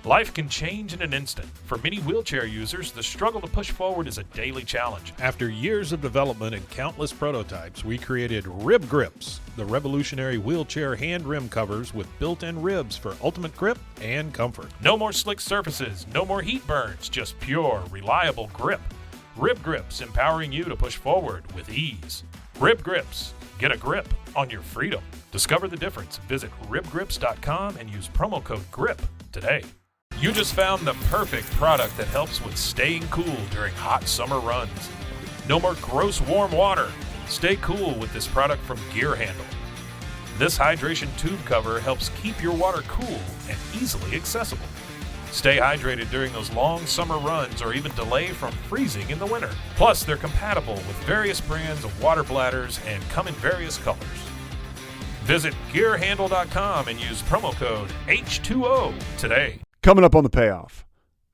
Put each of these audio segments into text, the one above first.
Life can change in an instant. For many wheelchair users, the struggle to push forward is a daily challenge. After years of development and countless prototypes, we created Rib Grips, the revolutionary wheelchair hand rim covers with built-in ribs for ultimate grip and comfort. No more slick surfaces, no more heat burns, just pure, reliable grip. Rib Grips, empowering you to push forward with ease. Rib Grips, get a grip on your freedom. Discover the difference. Visit ribgrips.com and use promo code GRIP today. You just found the perfect product that helps with staying cool during hot summer runs. No more gross warm water. Stay cool with this product from Gear Handle. This hydration tube cover helps keep your water cool and easily accessible. Stay hydrated during those long summer runs or even delay from freezing in the winter. Plus, they're compatible with various brands of water bladders and come in various colors. Visit gearhandle.com and use promo code H2O today. Coming up on the Payoff,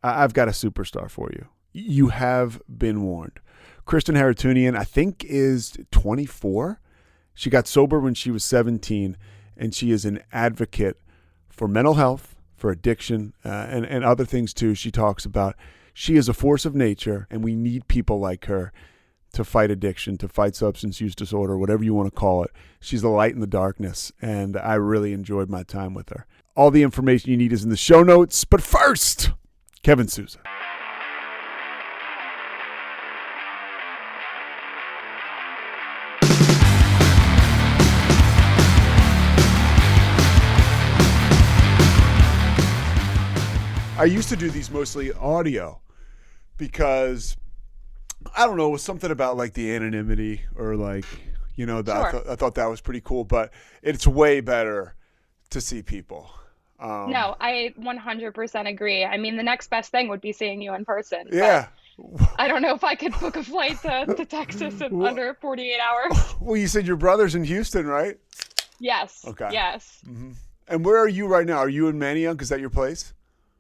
I've got a superstar for you. You have been warned. Kristen Harootunian, I think, is 24. She got sober when she was 17, and she is an advocate for mental health, for addiction, and other things too. She talks about she is a force of nature, and we need people like her to fight addiction, to fight substance use disorder, whatever you want to call it. She's a light in the darkness, and I really enjoyed my time with her. All the information you need is in the show notes. But first, Kevin Sousa. I used to do these mostly audio because, I don't know, it was something about like the anonymity or like, you know, Sure. I thought that was pretty cool, but it's way better to see people. No, I 100% agree. I mean, the next best thing would be seeing you in person. Yeah. But I don't know if I could book a flight to Texas in under 48 hours. Well, you said your brother's in Houston, right? Yes. Okay. Yes. Mm-hmm. And where are you right now? Are you in Manayunk? Is that your place?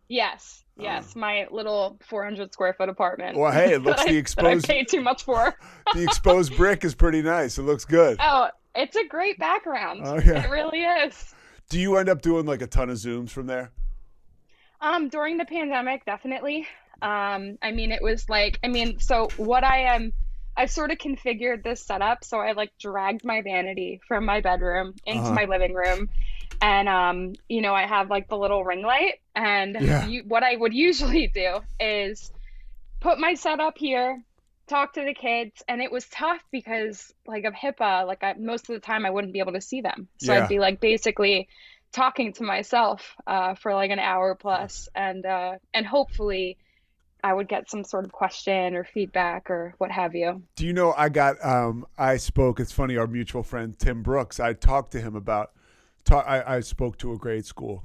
Yes. Yes. My little 400 square foot apartment. Well, hey, it looks that the I exposed paid too much for. the exposed brick is pretty nice. It looks good. Oh, it's a great background. Oh, yeah. It really is. Do you end up doing like a ton of Zooms from there? During the pandemic, definitely. I mean, it was like, so what I've sort of configured this setup. So I like dragged my vanity from my bedroom into my living room. And, you know, I have like the little ring light. And what I would usually do is put my setup here, talk to the kids. And it was tough because like of HIPAA, like most of the time I wouldn't be able to see them. So I'd be like basically talking to myself for like an hour plus. And hopefully I would get some sort of question or feedback or what have you. Do you know, I spoke, it's funny, our mutual friend, Tim Brooks, I talked to him about, I spoke to a grade school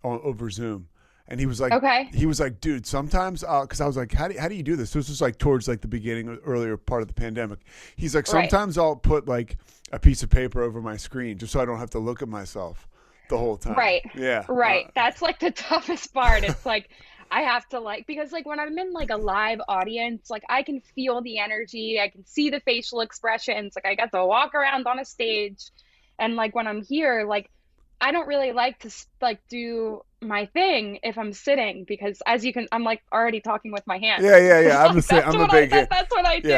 over Zoom. And he was like, dude, sometimes, because I was like, how do you do this? This was like towards like the beginning, earlier part of the pandemic. He's like, sometimes I'll put like a piece of paper over my screen just so I don't have to look at myself the whole time. Right. Yeah. Right. That's like the toughest part. It's like, I have to like, because like when I'm in like a live audience, like I can feel the energy, I can see the facial expressions, like I got to walk around on a stage. And like when I'm here, like I don't really like to like do my thing if I'm sitting, because as you can, I'm like already talking with my hands. Yeah. I'm a big that's what I do.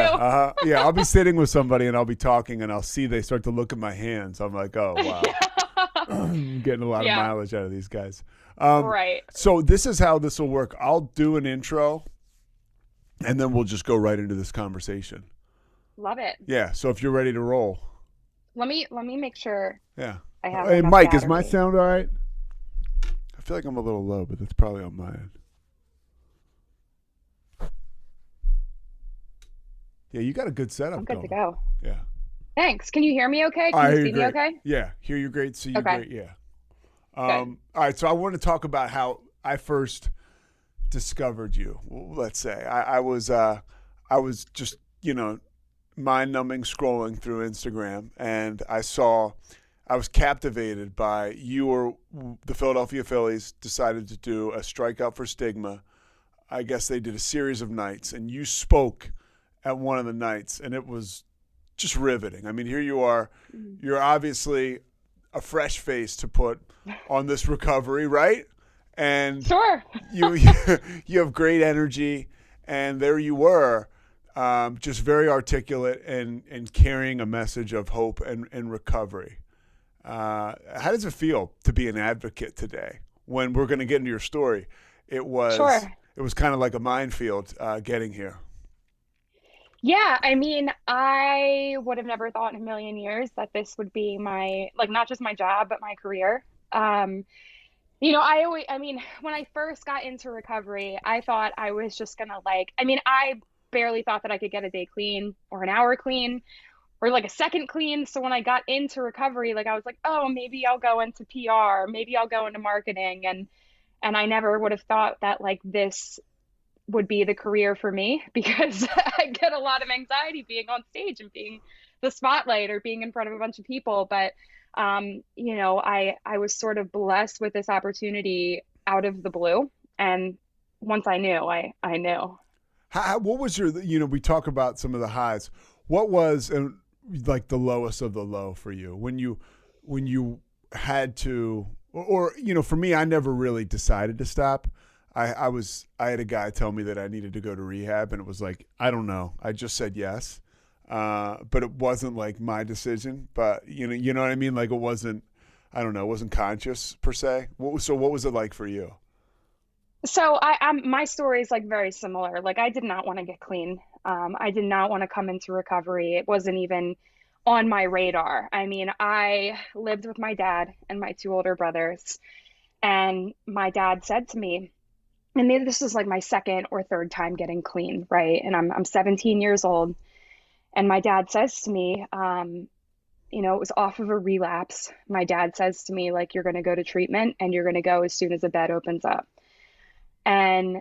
Yeah, I'll be sitting with somebody and I'll be talking and I'll see they start to look at my hands. I'm like, oh wow, I'm getting a lot of mileage out of these guys. Right. So this is how this will work. I'll do an intro, and then we'll just go right into this conversation. Love it. Yeah. So if you're ready to roll, let me make sure. Yeah. I have. Hey, Mike, battery. is my sound all right? I feel like I'm a little low, but that's probably on my end. Yeah, you got a good setup. I'm good to going. go. Yeah. Thanks. Can you hear me okay? Can you see me okay? Yeah. Hear you great. See you Okay. great. Yeah. All right. So I want to talk about how I first discovered you. Let's say I was just, mind-numbing scrolling through Instagram, and I was captivated by you or the Philadelphia Phillies decided to do a strikeout for stigma. I guess they did a series of nights, and you spoke at one of the nights, and it was just riveting. I mean, here you are. You're obviously a fresh face to put on this recovery, right? And Sure. you you have great energy, and there you were, just very articulate and carrying a message of hope and recovery. How does it feel to be an advocate today? When we're going to get into your story, it was Sure. kind of like a minefield getting here. Yeah, I mean, I would have never thought in a million years that this would be my, like, not just my job, but my career. Um, I mean, when I first got into recovery, I thought I was just gonna like, I mean, I barely thought that I could get a day clean or an hour clean or like a second clean. So when I got into recovery, like I was like, oh, maybe I'll go into PR, maybe I'll go into marketing, and I never would have thought that like this would be the career for me because I get a lot of anxiety being on stage and being the spotlight or being in front of a bunch of people. But I was sort of blessed with this opportunity out of the blue. And once I knew, I knew. What was your, we talk about some of the highs. What was like the lowest of the low for you when you had to, or for me, I never really decided to stop. I had a guy tell me that I needed to go to rehab, and it was like, I don't know. I just said yes. But it wasn't like my decision, but you know what I mean? Like it wasn't, I don't know, it wasn't conscious per se. So what was it like for you? So my story is like very similar. Like I did not want to get clean. I did not want to come into recovery. It wasn't even on my radar. I mean, I lived with my dad and my two older brothers, and my dad said to me, and maybe this is like my second or third time getting clean, right? And I'm 17 years old. And my dad says to me, it was off of a relapse. My dad says to me, like, you're going to go to treatment and you're going to go as soon as the bed opens up. And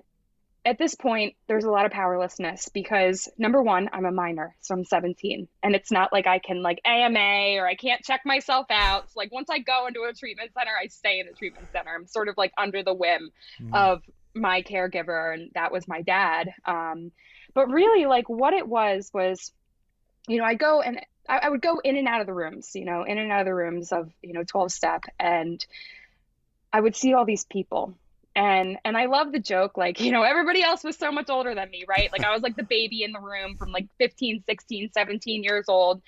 at this point, there's a lot of powerlessness because number one, I'm a minor, so I'm 17. And it's not like I can like AMA or I can't check myself out. So like once I go into a treatment center, I stay in the treatment center. I'm sort of like under the whim of my caregiver, and that was my dad. But really like what it was, I go and I would go in and out of the rooms, in and out of the rooms of, 12 step. And I would see all these people. And I love the joke, like, everybody else was so much older than me, right? Like I was like the baby in the room from like 15, 16, 17 years old.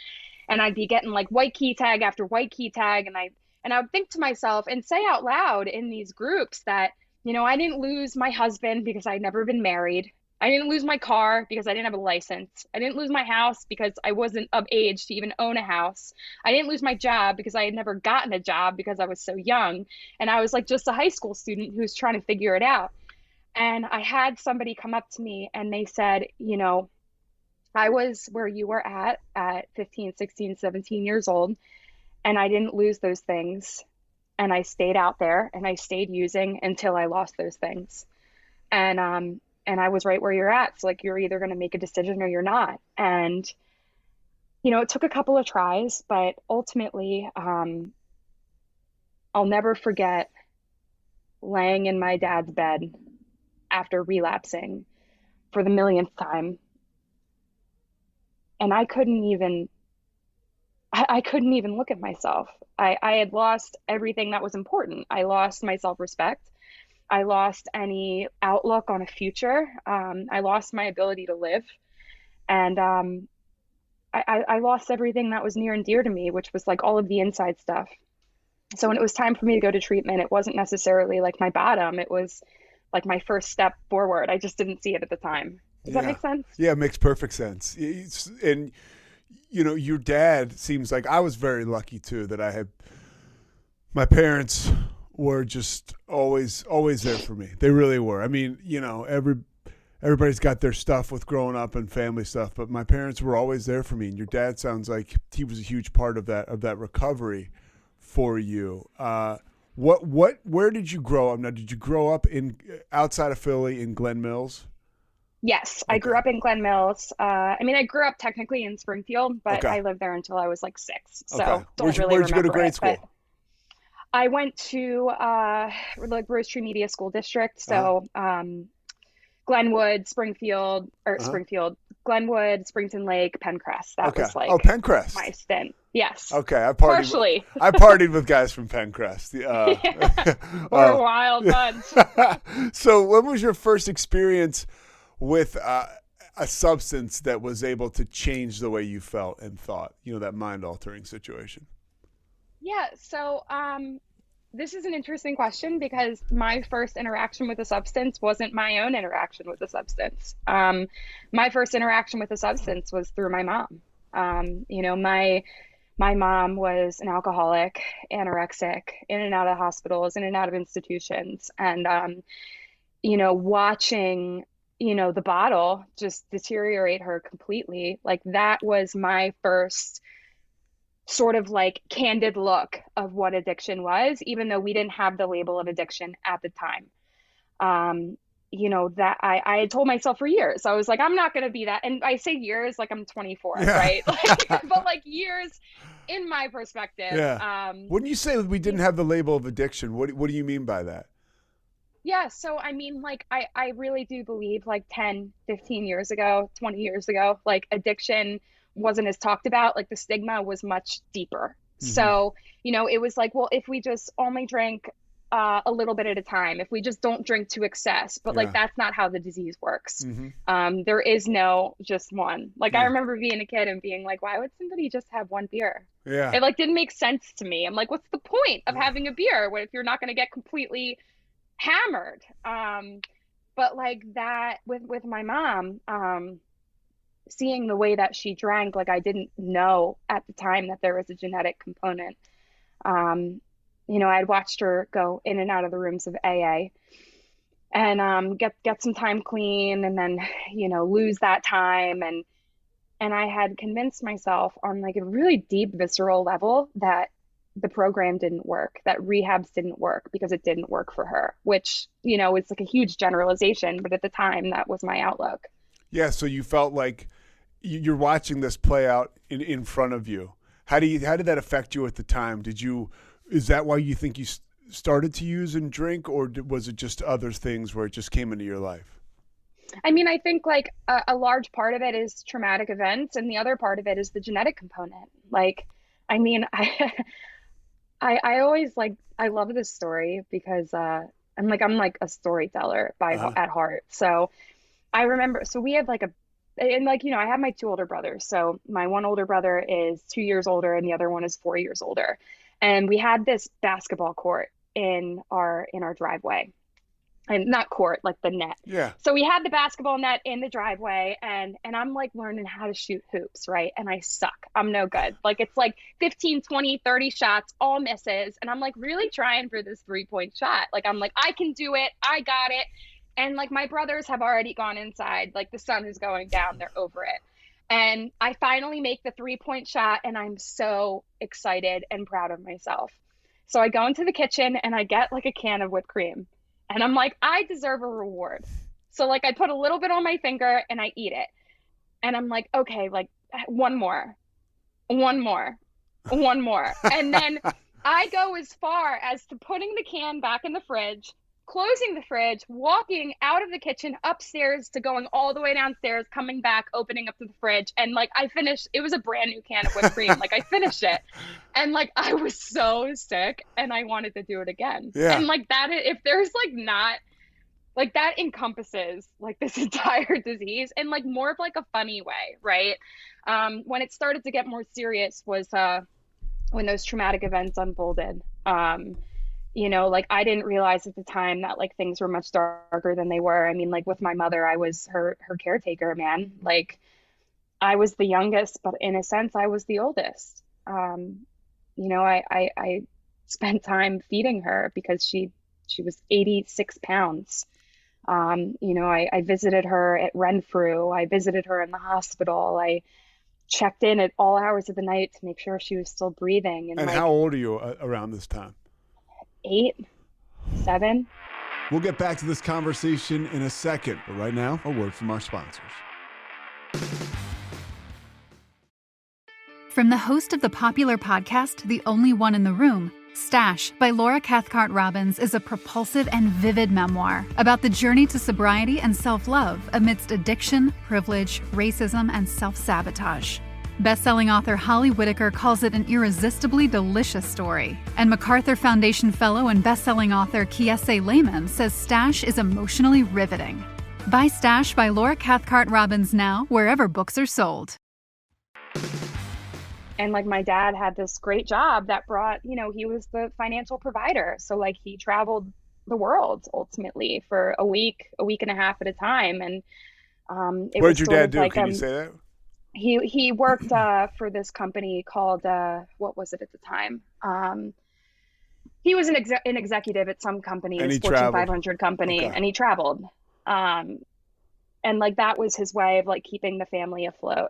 And I'd be getting like white key tag after white key tag. And I would think to myself and say out loud in these groups that, I didn't lose my husband because I'd never been married. I didn't lose my car because I didn't have a license. I didn't lose my house because I wasn't of age to even own a house. I didn't lose my job because I had never gotten a job because I was so young. And I was like just a high school student who's trying to figure it out. And I had somebody come up to me and they said, I was where you were at 15, 16, 17 years old. And I didn't lose those things. And I stayed out there and I stayed using until I lost those things. And I was right where you're at. So like, you're either going to make a decision or you're not. And, it took a couple of tries, but ultimately, I'll never forget laying in my dad's bed after relapsing for the millionth time. And I couldn't even look at myself. I had lost everything that was important. I lost my self-respect. I lost any outlook on a future. I lost my ability to live. And I lost everything that was near and dear to me, which was like all of the inside stuff. So when it was time for me to go to treatment, it wasn't necessarily like my bottom. It was like my first step forward. I just didn't see it at the time. Does that make sense? Yeah, it makes perfect sense. And, your dad seems like, I was very lucky too that I had, my parents were just always there for me. They really were. I mean, everybody's got their stuff with growing up and family stuff, but my parents were always there for me. And your dad sounds like he was a huge part of that recovery for you. Where did you grow up? Now, did you grow up outside of Philly in Glen Mills? Yes, Okay. I grew up in Glen Mills. I grew up technically in Springfield, but Okay. I lived there until I was like 6. So Okay. don't Where'd really you go to remember grade it, school? but I went to like Rose Tree Media School District. So Glenwood, Springfield, Uh-huh. Glenwood, Springton Lake, Pencrest. That Okay. was like Oh, Pencrest. my stint. Yes. Okay, Partially. I partied with guys from Pencrest. We're a wild bunch. So when was your first experience with a substance that was able to change the way you felt and thought? That mind-altering situation. Yeah, so this is an interesting question because my first interaction with a substance wasn't my own interaction with a substance. My first interaction with a substance was through my mom. My mom was an alcoholic, anorexic, in and out of hospitals, in and out of institutions. And, watching, the bottle just deteriorate her completely, like that was my first sort of like candid look of what addiction was, even though we didn't have the label of addiction at the time. That I had told myself for years. I was like, I'm not going to be that. And I say years, like I'm 24, right? But like years in my perspective. Yeah. When you say we didn't have the label of addiction, what do you mean by that? Yeah. So, I mean, like, I really do believe like 10, 15 years ago, 20 years ago, like addiction wasn't as talked about. Like the stigma was much deeper. Mm-hmm. So, it was like, well, if we just only drink a little bit at a time, if we just don't drink to excess, but like that's not how the disease works. Mm-hmm. There is no just one. Like I remember being a kid and being like, why would somebody just have one beer? Yeah, it like didn't make sense to me. I'm like, what's the point of having a beer if you're not going to get completely hammered? But like that with my mom, seeing the way that she drank, like I didn't know at the time that there was a genetic component. I'd watched her go in and out of the rooms of AA and get some time clean and then, lose that time. And I had convinced myself on like a really deep visceral level that the program didn't work, that rehabs didn't work because it didn't work for her, which, it's like a huge generalization. But at the time, that was my outlook. Yeah. So you felt like you're watching this play out in front of you. How did that affect you at the time? Is that why you think you started to use and drink, or was it just other things where it just came into your life? I mean, I think like a large part of it is traumatic events, and the other part of it is the genetic component. Like, I mean, I always like, I love this story because I'm like a storyteller at heart. So I remember, so we had like I have my two older brothers. So my one older brother is 2 years older and the other one is 4 years older. And we had this basketball court in our driveway, and not court, like the net. Yeah. So we had the basketball net in the driveway, and I'm like learning how to shoot hoops, right? And I suck. I'm no good. Like it's like 15, 20, 30 shots, all misses. And I'm like really trying for this 3-point shot. Like I'm like, I can do it. I got it. And like my brothers have already gone inside. Like the sun is going down. They're over it. And I finally make the 3-point shot, and I'm so excited and proud of myself. So I go into the kitchen and I get like a can of whipped cream, and I'm like, I deserve a reward. So like I put a little bit on my finger and I eat it. And I'm like, okay, like one more. And then I go as far as to putting the can back in the fridge, closing the fridge, walking out of the kitchen upstairs to going all the way downstairs, coming back, opening up to the fridge. And like I finished, it was a brand new can of whipped cream. Like I finished it. And like I was so sick and I wanted to do it again. Yeah. And like that, if there's like not, like that encompasses like this entire disease in like more of like a funny way, right? When it started to get more serious was when those traumatic events unfolded. Like I didn't realize at the time that like things were much darker than they were. I mean, like with my mother, I was her caretaker, man. Like I was the youngest, but in a sense, I was the oldest. I spent time feeding her because she was 86 pounds. I visited her at Renfrew. I visited her in the hospital. I checked in at all hours of the night to make sure she was still breathing. And like, how old are you around this time? 8, 7. We'll get back to this conversation in a second, but right now, a word from our sponsors. From the host of the popular podcast, The Only One in the Room, Stash by Laura Cathcart Robbins is a propulsive and vivid memoir about the journey to sobriety and self-love amidst addiction, privilege, racism, and self-sabotage. Best-selling author Holly Whitaker calls it an irresistibly delicious story. And MacArthur Foundation fellow and best-selling author Kiese Lehman says Stash is emotionally riveting. Buy Stash by Laura Cathcart Robbins now, wherever books are sold. And like my dad had this great job that brought, he was the financial provider. So like he traveled the world ultimately for a week and a half at a time. And what did your dad do? Can you say that? He worked for this company called what was it at the time? He was an executive at some company, a Fortune 500 company, and he traveled. And like that was his way of like keeping the family afloat.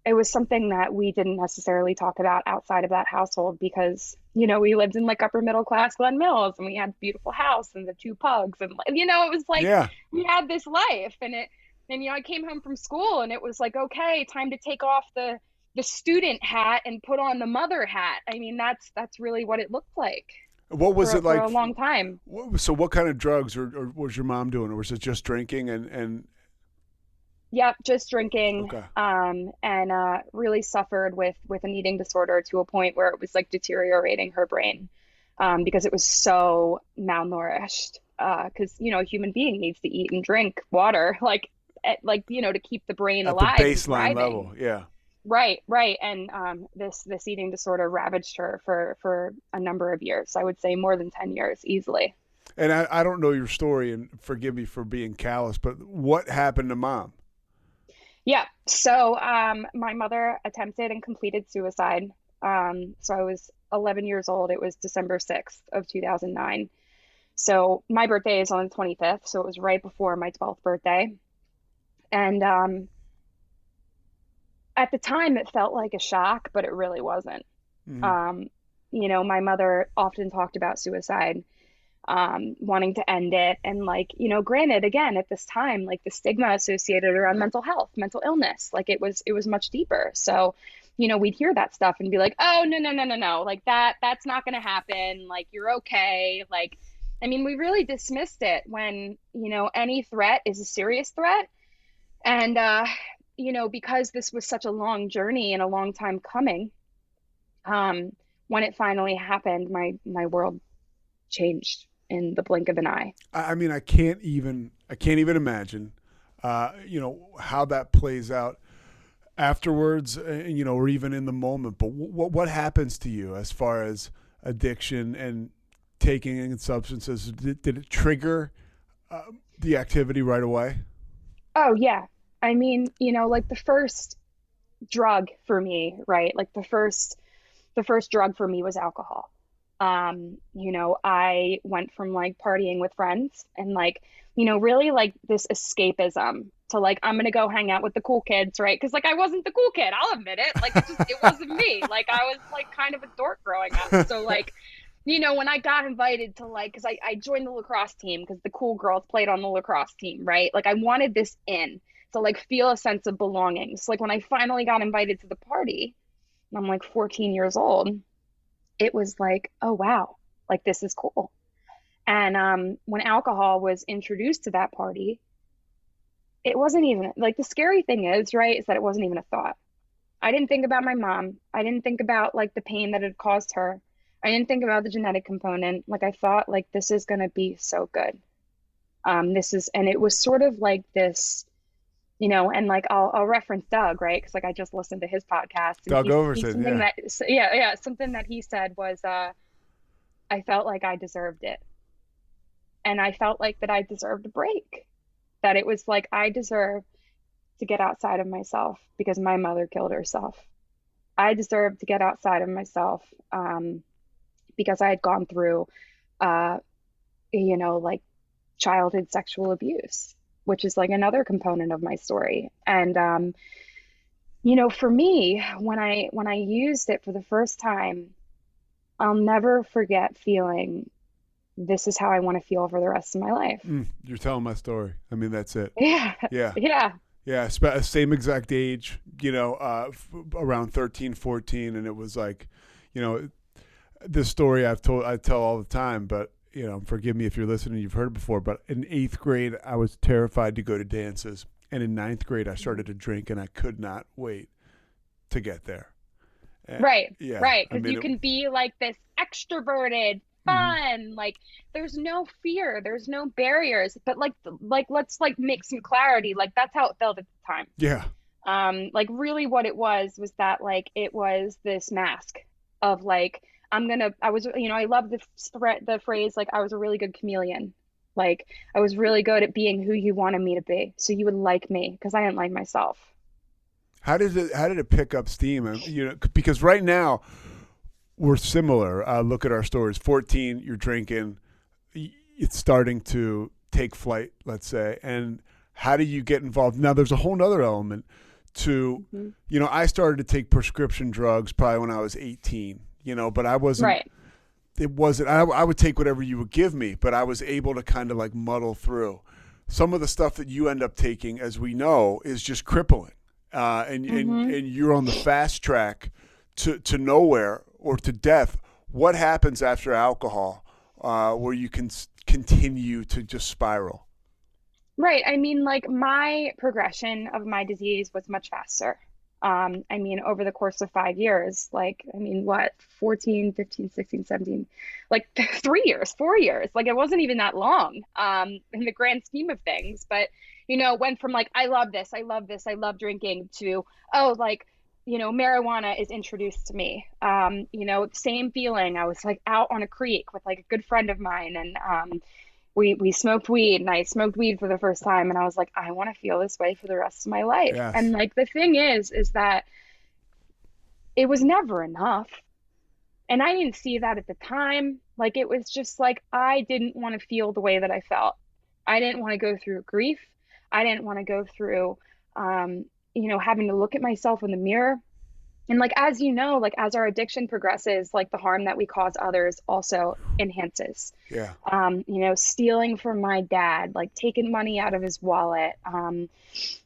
It was something that we didn't necessarily talk about outside of that household because, we lived in like upper middle class Glen Mills and we had a beautiful house and the 2 pugs and, it was like, we had this life and I came home from school and it was like, okay, time to take off the student hat and put on the mother hat. I mean, that's really what it looked like. What was it like for a long time? So what kind of drugs or was your mom doing? Or was it just drinking and Yep, just drinking, okay. And really suffered with an eating disorder to a point where it was like deteriorating her brain because it was so malnourished. Because a human being needs to eat and drink water, to keep the brain alive. At the baseline level, yeah. Right, and this eating disorder ravaged her for a number of years. I would say more than 10 years easily. And I don't know your story, and forgive me for being callous, but what happened to Mom? Yeah. So my mother attempted and completed suicide. So I was 11 years old. It was December 6th of 2009. So my birthday is on the 25th. So it was right before my 12th birthday. And at the time it felt like a shock, but it really wasn't. Mm-hmm. My mother often talked about suicide. Wanting to end it. And granted, again, at this time, like the stigma associated around mental health, mental illness, like it was much deeper. So, we'd hear that stuff and be like, oh, no. Like that's not going to happen. Like, you're okay. We really dismissed it when, any threat is a serious threat. And, because this was such a long journey and a long time coming, when it finally happened, my world changed in the blink of an eye. I can't even imagine, how that plays out afterwards, or even in the moment. But what happens to you as far as addiction and taking in substances? Did it trigger the activity right away? Oh yeah. The first drug for me, right? Like the first drug for me was alcohol. I went from partying with friends and really this escapism to I'm going to go hang out with the cool kids, right? Because I wasn't the cool kid. I'll admit it. It wasn't me. I was kind of a dork growing up. So when I got invited to because I joined the lacrosse team because the cool girls played on the lacrosse team, right? I wanted this in to feel a sense of belonging. So when I finally got invited to the party, and I'm 14 years old, it was oh, wow, this is cool. And when alcohol was introduced to that party, it wasn't even the scary thing is that it wasn't even a thought. I didn't think about my mom. I didn't think about the pain that it caused her. I didn't think about the genetic component. I thought this is going to be so good. And it was sort of this, and I'll reference Doug, right? Because I just listened to his podcast. And Doug Overton, yeah. Something that he said was, I felt like I deserved it. And I felt that I deserved a break. That it was I deserve to get outside of myself because my mother killed herself. I deserved to get outside of myself because I had gone through, childhood sexual abuse, which is another component of my story. And, for me, when I used it for the first time, I'll never forget feeling this is how I want to feel for the rest of my life. You're telling my story. That's it. Yeah. Yeah. Yeah. Yeah. Same exact age, around 13, 14. And it was this story I tell all the time, but forgive me if you're listening, you've heard it before, but in 8th grade, I was terrified to go to dances. And in ninth grade, I started to drink, and I could not wait to get there. Right. Yeah. Right. Because you can be like this extroverted, fun, like there's no fear, there's no barriers, but like let's like make some clarity. Like that's how it felt at the time. Yeah. Like really what it was that like it was this mask of like I love the phrase like I was a really good chameleon. Like I was really good at being who you wanted me to be, so you would like me because I didn't like myself. How did it pick up steam? Because right now we're similar. Look at our stories. 14, you're drinking. It's starting to take flight, let's say. And how do you get involved? Now, there's a whole nother element to, I started to take prescription drugs probably when I was 18, but I wasn't. Right. It wasn't. I would take whatever you would give me, but I was able to kind of like muddle through. Some of the stuff that you end up taking, as we know, is just crippling. And you're on the fast track to nowhere or to death. What happens after alcohol where you can continue to just spiral? Right. I mean, like my progression of my disease was much faster. Over the course of 5 years, 14, 15, 16, 17, like 3 years, 4 years, like it wasn't even that long in the grand scheme of things. But, went from like, I love this, I love drinking to, marijuana is introduced to me. Same feeling. I was like out on a creek with like a good friend of mine, and we smoked weed, and I smoked weed for the first time, and I was like, I want to feel this way for the rest of my life. Yes. And like the thing is that it was never enough. And I didn't see that at the time. Like it was just like I didn't want to feel the way that I felt. I didn't want to go through grief. I didn't want to go through having to look at myself in the mirror. And like, as like as our addiction progresses, like the harm that we cause others also enhances. Yeah. Stealing from my dad, like taking money out of his wallet,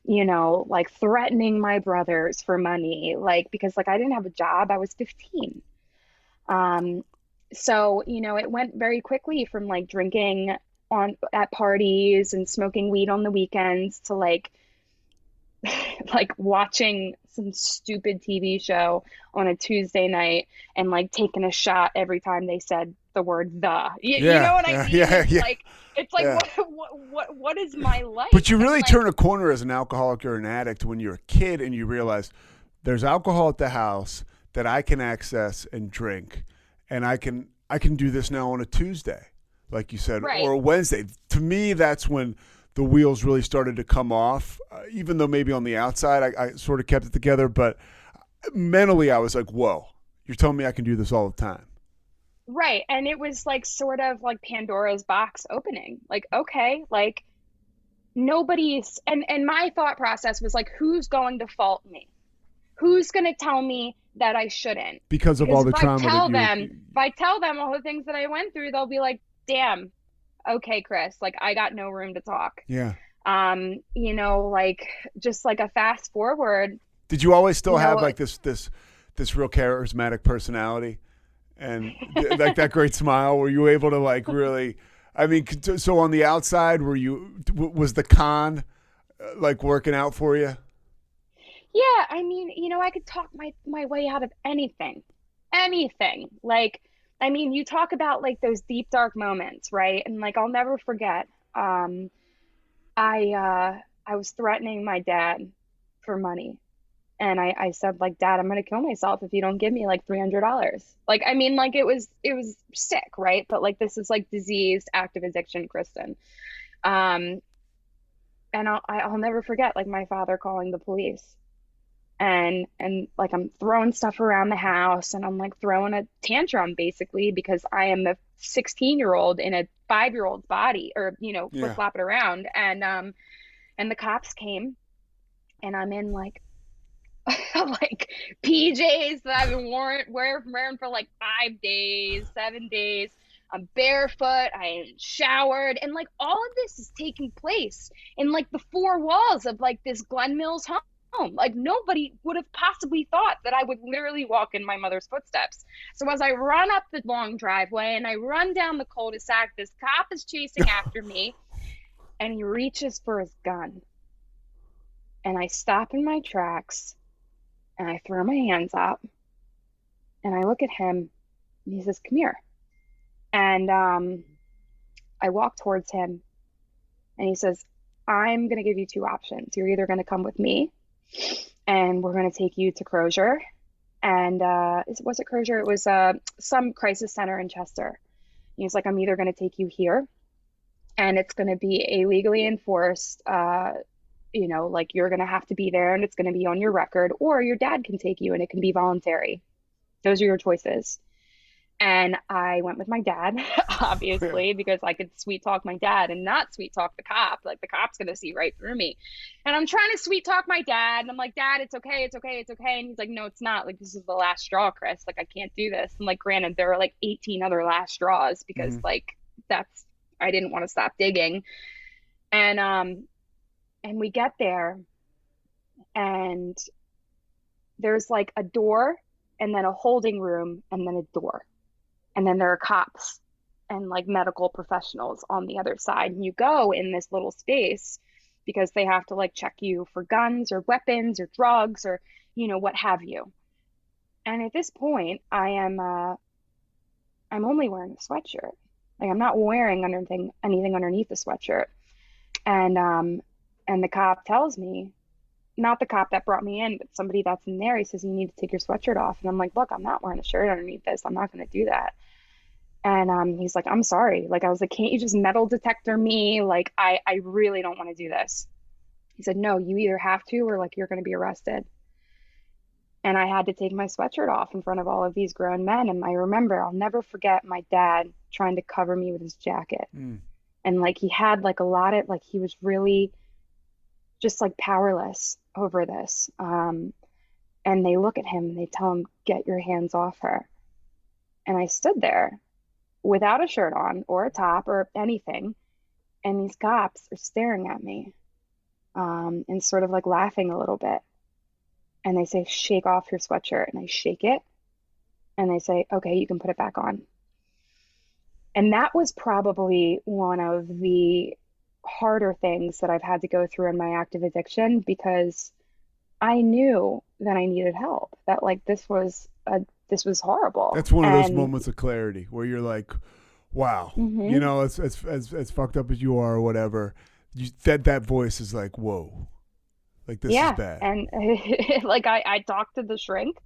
like threatening my brothers for money, like, because like I didn't have a job. I was 15. So, it went very quickly from like drinking at parties and smoking weed on the weekends to like watching some stupid TV show on a Tuesday night and like taking a shot every time they said the word you know what I mean? Yeah. It's like what is my life? But you really turn a corner as an alcoholic or an addict when you're a kid and you realize there's alcohol at the house that I can access and drink, and I can do this now on a Tuesday, like you said, right, or a Wednesday. To me, that's when the wheels really started to come off, even though maybe on the outside I sort of kept it together. But mentally I was like, whoa, you're telling me I can do this all the time. Right. And it was like sort of like Pandora's box opening. Like, okay, like nobody's, and my thought process was like, who's going to fault me? Who's going to tell me that I shouldn't? Because of all the trauma if I tell them all the things that I went through, they'll be like, damn, okay, Chris, like I got no room to talk. Yeah. Like just like a fast forward. Did you always still have like this real charismatic personality and like that great smile? Were you able to like really, so on the outside, was the con like working out for you? Yeah. I could talk my way out of anything. Like, you talk about like those deep, dark moments, right? And like, I'll never forget, I was threatening my dad for money. And I said like, Dad, I'm going to kill myself if you don't give me like $300. Like, it was sick, right? But like, this is like diseased active addiction, Kristen. And I'll never forget like my father calling the police. And like I'm throwing stuff around the house and I'm like throwing a tantrum basically because I am a 16-year-old in a 5-year-old's body, or flip it around, and the cops came and I'm in like like PJs that I've been wearing for like 5 days, 7 days. I'm barefoot, I ain't showered, and like all of this is taking place in like the four walls of like this Glen Mills home. Like nobody would have possibly thought that I would literally walk in my mother's footsteps. So as I run up the long driveway and I run down the cul-de-sac, this cop is chasing after me and he reaches for his gun. And I stop in my tracks and I throw my hands up and I look at him and he says, come here. And I walk towards him and he says, I'm going to give you two options. You're either going to come with me and we're going to take you to Crozier. And was it Crozier? It was some crisis center in Chester. He's like, I'm either going to take you here and it's going to be a legally enforced, like you're going to have to be there and it's going to be on your record, or your dad can take you and it can be voluntary. Those are your choices. And I went with my dad, obviously, because I could sweet talk my dad and not sweet talk the cop. Like the cop's going to see right through me. And I'm trying to sweet talk my dad. And I'm like, Dad, it's okay. It's okay. It's okay. And he's like, no, it's not. Like, this is the last straw, Chris. Like, I can't do this. And like, granted, there were like 18 other last straws because I didn't want to stop digging. And we get there and there's like a door and then a holding room and then a door. And then there are cops and like medical professionals on the other side. And you go in this little space because they have to like check you for guns or weapons or drugs or, what have you. And at this point, I'm only wearing a sweatshirt. Like I'm not wearing anything underneath the sweatshirt. And the cop tells me, not the cop that brought me in, but somebody that's in there, he says, you need to take your sweatshirt off. And I'm like, look, I'm not wearing a shirt underneath this. I'm not going to do that. And he's like, I'm sorry. Like, I was like, can't you just metal detector me? Like, I really don't want to do this. He said, no, you either have to, or like, you're going to be arrested. And I had to take my sweatshirt off in front of all of these grown men. And I remember, I'll never forget my dad trying to cover me with his jacket. And like, he had like he was really just like powerless over this. And they look at him and they tell him, get your hands off her. And I stood there without a shirt on or a top or anything. And these cops are staring at me and sort of like laughing a little bit. And they say, shake off your sweatshirt. And I shake it. And they say, okay, you can put it back on. And that was probably one of the harder things that I've had to go through in my active addiction, because I knew that I needed help, that like this was horrible. That's one of those moments of clarity where you're like, wow, as fucked up as you are or whatever, that voice is like, whoa, like this is bad. And like I talked to the shrink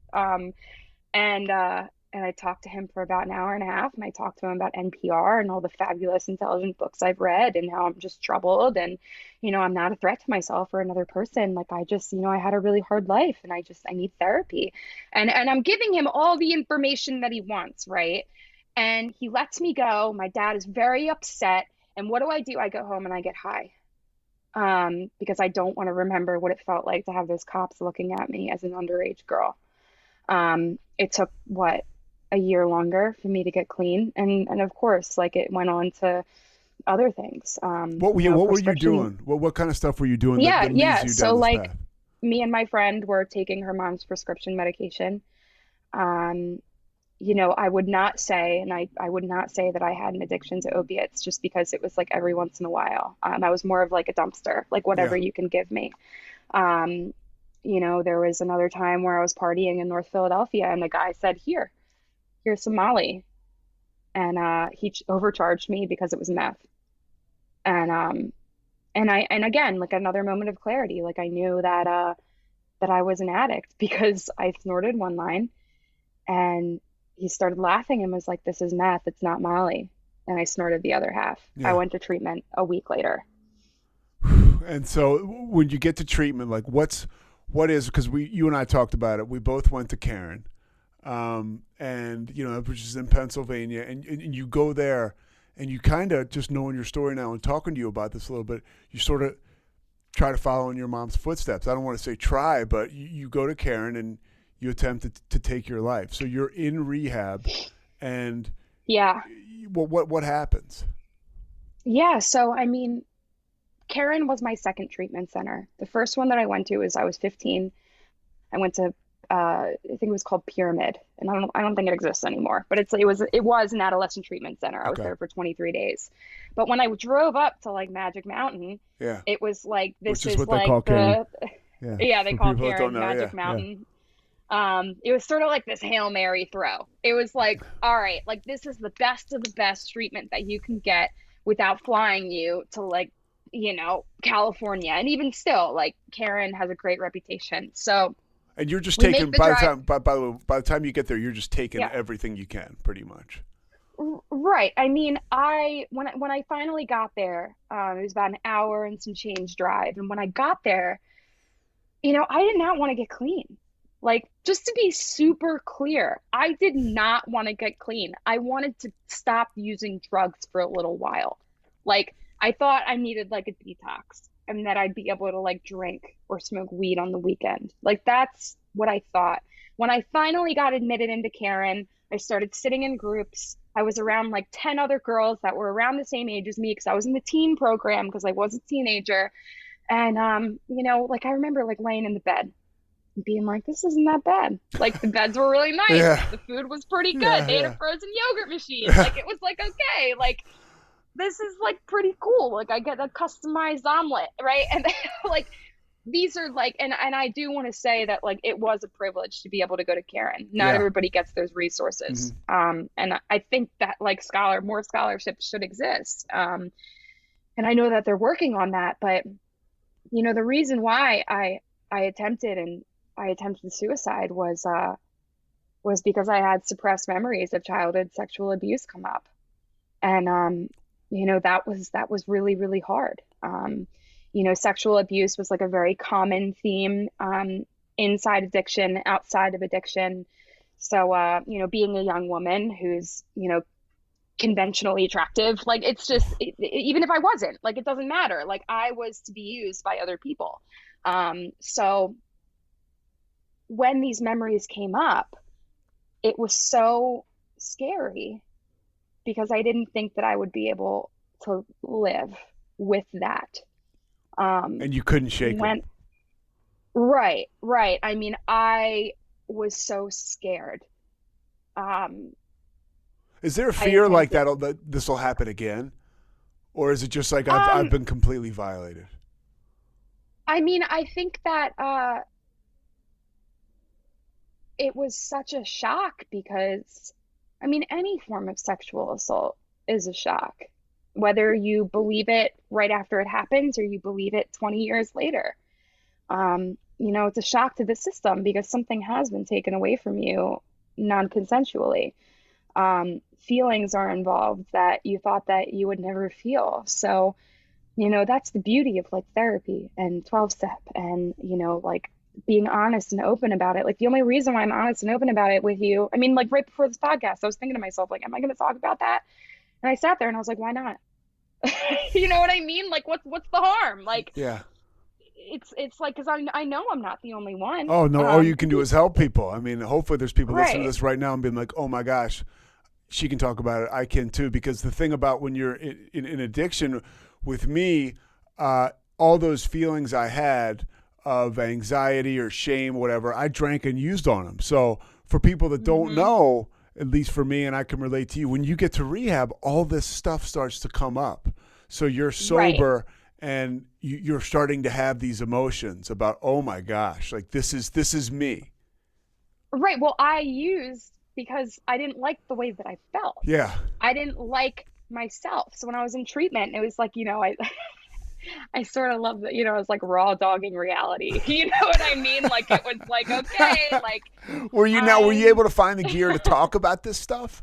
and I talked to him for about an hour and a half, and I talked to him about NPR and all the fabulous intelligent books I've read and how I'm just troubled and, I'm not a threat to myself or another person. Like I just, I had a really hard life and I need therapy. And I'm giving him all the information that he wants, right? And he lets me go. My dad is very upset. And what do? I go home and I get high because I don't want to remember what it felt like to have those cops looking at me as an underage girl. It took a year longer for me to get clean. And of course, like it went on to other things. What were you doing? What kind of stuff were you doing? Yeah. So like path? Me and my friend were taking her mom's prescription medication. I would not say, and I would not say that I had an addiction to opiates just because it was like every once in a while. I was more of like a dumpster, like whatever you can give me. There was another time where I was partying in North Philadelphia and the guy said, here's some Molly. And he overcharged me because it was meth. And again, like another moment of clarity, like I knew that I was an addict because I snorted one line and he started laughing and was like, this is meth, it's not Molly. And I snorted the other half. Yeah. I went to treatment a week later. And so when you get to treatment, like what is, because you and I talked about it, we both went to Karen. Which is in Pennsylvania, and you go there and you kind of, just knowing your story now and talking to you about this a little bit, you sort of try to follow in your mom's footsteps. I don't want to say try, but you go to Karen and you attempt to take your life. So you're in rehab and what happens? Yeah. So, I mean, Karen was my second treatment center. The first one that I went to was I was 15. I went to I think it was called Pyramid, and I don't think it exists anymore, but it was an adolescent treatment center. I was there for 23 days. But when I drove up to like Magic Mountain, it was like, this is what like Yeah, they For call people that don't Karen know, Magic yeah. Mountain. It was sort of like this Hail Mary throw. It was like, all right, like this is the best of the best treatment that you can get without flying you to like, California. And even still, like Karen has a great reputation. So And you're just we make taking the drive. by the way, by the time you get there, you're just taking Yeah. everything you can, pretty much. Right. I mean, when I finally got there, it was about an hour and some change drive. And when I got there, I did not want to get clean. Like, just to be super clear, I did not want to get clean. I wanted to stop using drugs for a little while. Like, I thought I needed like a detox and that I'd be able to like drink or smoke weed on the weekend. Like, that's what I thought. When I finally got admitted into Karen, I started sitting in groups. I was around like 10 other girls that were around the same age as me because I was in the teen program because I was a teenager. And, like I remember like laying in the bed and being like, this isn't that bad. Like the beds were really nice. Yeah. The food was pretty good. Yeah, They had yeah. a frozen yogurt machine. Like it was like, okay, like this is like pretty cool. Like I get a customized omelet, right? And like these are like, and I do want to say that like it was a privilege to be able to go to Karen. Not Yeah. everybody gets those resources. And I think that like more scholarships should exist. And I know that they're working on that, but the reason why I attempted suicide was because I had suppressed memories of childhood sexual abuse come up. And that was really, really hard. Sexual abuse was like a very common theme inside addiction, outside of addiction. So being a young woman who's conventionally attractive, like it's just even if I wasn't, like it doesn't matter, like I was to be used by other people. So when these memories came up, it was so scary because I didn't think that I would be able to live with that. And you couldn't shake them. Right. I mean, I was so scared. Is there a fear like that this will happen again? Or is it just like I've been completely violated? I mean, I think that it was such a shock because, I mean, any form of sexual assault is a shock, whether you believe it right after it happens or you believe it 20 years later. It's a shock to the system because something has been taken away from you non-consensually. Feelings are involved that you thought that you would never feel. So, that's the beauty of like therapy and 12-step and, like being honest and open about it. Like the only reason why I'm honest and open about it with you, I mean, like right before this podcast, I was thinking to myself, like, am I going to talk about that? And I sat there and I was like, why not? You know what I mean? Like, what's the harm? Like, yeah. It's like, because I know I'm not the only one. Oh, no. All you can do is help people. I mean, hopefully there's people listening to Right. this right now and being like, oh, my gosh, she can talk about it. I can, too. Because the thing about when you're in addiction with me, all those feelings I had of anxiety or shame, whatever, I drank and used on them. So for people that don't know, at least for me, and I can relate to you, when you get to rehab, all this stuff starts to come up. So you're sober. Right. And you're starting to have these emotions about, oh my gosh, like this is me. Right. Well, I used because I didn't like the way that I felt. Yeah. I didn't like myself. So when I was in treatment, it was like, I sort of love that, I was like raw dogging reality. You know what I mean? Like it was like, okay, like. Were you able to find the gear to talk about this stuff?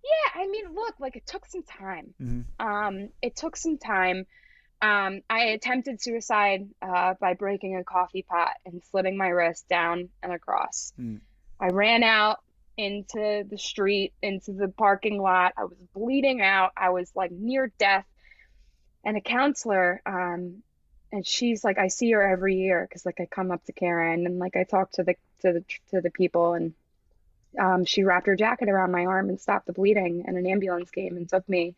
Yeah. I mean, look, like it took some time. It took some time. I attempted suicide by breaking a coffee pot and slitting my wrist down and across. I ran out into the street, into the parking lot. I was bleeding out. I was like near death. And a counselor, and she's like, I see her every year because like I come up to Karen and like I talk to the people, and she wrapped her jacket around my arm and stopped the bleeding, and an ambulance came and took me.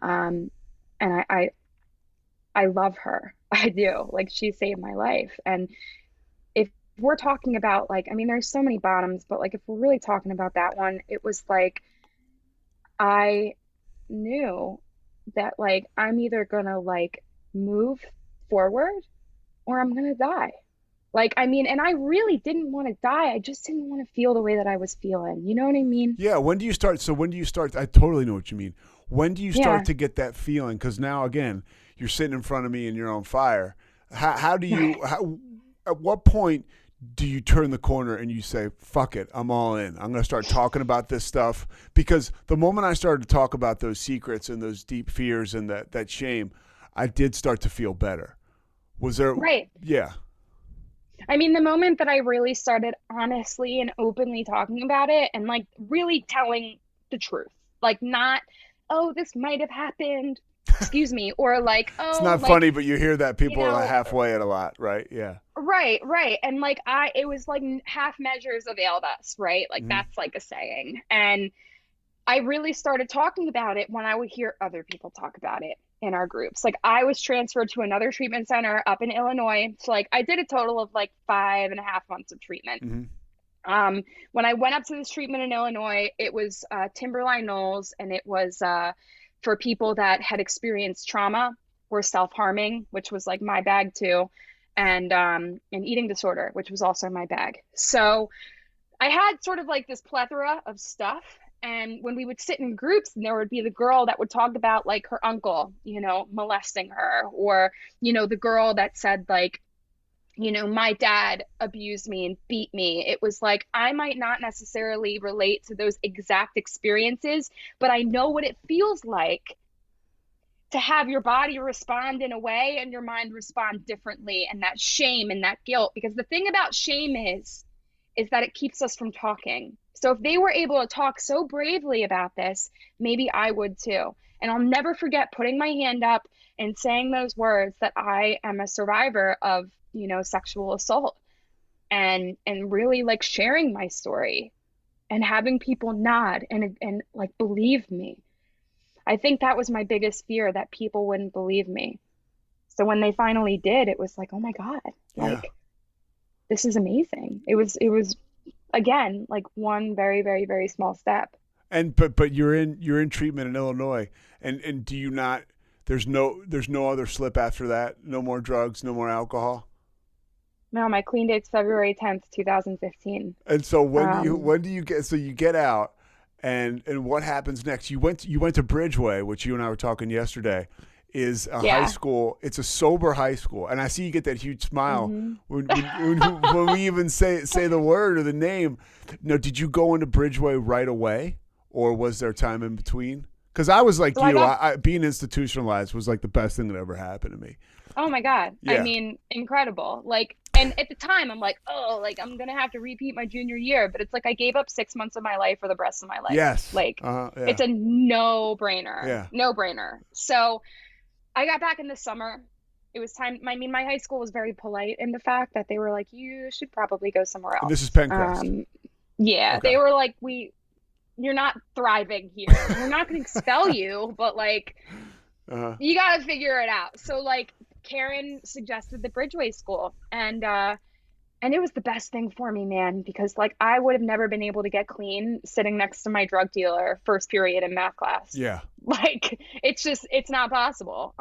And I love her. I do. Like she saved my life. And if we're talking about like, I mean, there's so many bottoms, but like if we're really talking about that one, it was like I knew that like I'm either gonna like move forward or I'm gonna die. Like, I mean, and I really didn't want to die. I just didn't want to feel the way that I was feeling. You know what I mean? Yeah. When do you start? So when do you start? I totally know what you mean. When do you Yeah. start to get that feeling? Because now, again, you're sitting in front of me and you're on fire. How do you, at what point do you turn the corner and you say, fuck it, I'm all in. I'm going to start talking about this stuff? Because the moment I started to talk about those secrets and those deep fears and that shame, I did start to feel better. Was there? Right. Yeah. I mean, the moment that I really started honestly and openly talking about it and like really telling the truth, like not, oh, this might have happened, excuse me, or like, It's oh, not like, funny, but you hear that people you are like know, halfway at a lot, right? Yeah. right, right. And like, it was like half measures availed us, right? Like, Mhm. that's like a saying. And I really started talking about it when I would hear other people talk about it in our groups. Like I was transferred to another treatment center up in Illinois. So like I did a total of like 5.5 months of treatment. Mhm. When I went up to this treatment in Illinois, it was Timberline Knolls, and it was for people that had experienced trauma or self-harming, which was like my bag too, and an eating disorder, which was also my bag. So I had sort of like this plethora of stuff. And when we would sit in groups, and there would be the girl that would talk about like her uncle, you know, molesting her, or, you know, the girl that said like, you know, my dad abused me and beat me. It was like, I might not necessarily relate to those exact experiences, but I know what it feels like to have your body respond in a way and your mind respond differently, and that shame and that guilt. Because the thing about shame is that it keeps us from talking. So if they were able to talk so bravely about this, maybe I would too. And I'll never forget putting my hand up and saying those words, that I am a survivor of, you know, sexual assault, and really like sharing my story and having people nod and like believe me. I think that was my biggest fear, that people wouldn't believe me. So when they finally did, it was like, oh my God, Yeah. like this is amazing. It was again like one very, very, very small step. And but you're in treatment in Illinois, and do you not? There's no other slip after that. No more drugs. No more alcohol. No, my clean date's February 10th, 2015. And so Um, when do you get? So you get out, and what happens next? You went to Bridgeway, which you and I were talking yesterday. Is a high yeah. school. It's a sober high school, and I see you get that huge smile hmm when we even say the word or the name. No, did you go into Bridgeway right away, or was there time in between? Because I was like So I you, got, I being institutionalized was like the best thing that ever happened to me. oh my God. I Yeah. mean, incredible. Like, and at the time I'm like, oh, like I'm gonna have to repeat my junior year, but it's like I gave up 6 months of my life for the rest of my life. Yes. Like, Yeah. it's a no brainer, Yeah. no brainer. So I got back in the summer. It was time. I mean, my high school was very polite in the fact that they were like, you should probably go somewhere And this is else. Pencrest. Yeah, Okay. they were like, you're not thriving here. We're not going to expel you, but like, Uh-huh. you got to figure it out. So like, Karen suggested the Bridgeway School, and it was the best thing for me, man, because like I would have never been able to get clean sitting next to my drug dealer first period in math class. Yeah. Like it's not possible.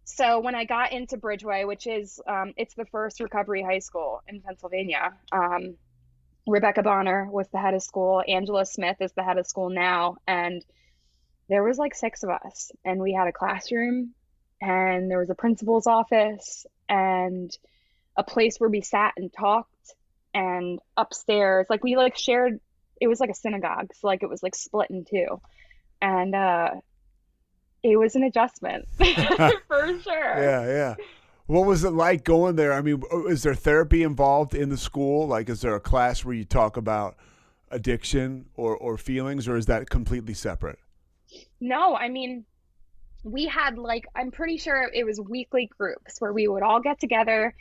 So when I got into Bridgeway, which is it's the first recovery high school in Pennsylvania. Rebecca Bonner was the head of school. Angela Smith is the head of school now, and there was like 6 of us, and we had a classroom, and there was a principal's office, and a place where we sat and talked, and upstairs like we like shared, it was like a synagogue, so like it was like split in two, and it was an adjustment for sure. Yeah. Yeah. What was it like going there? I mean, is there therapy involved in the school? Like, is there a class where you talk about addiction or feelings, or is that completely separate? No, I mean, we had like, I'm pretty sure it was weekly groups where we would all get together,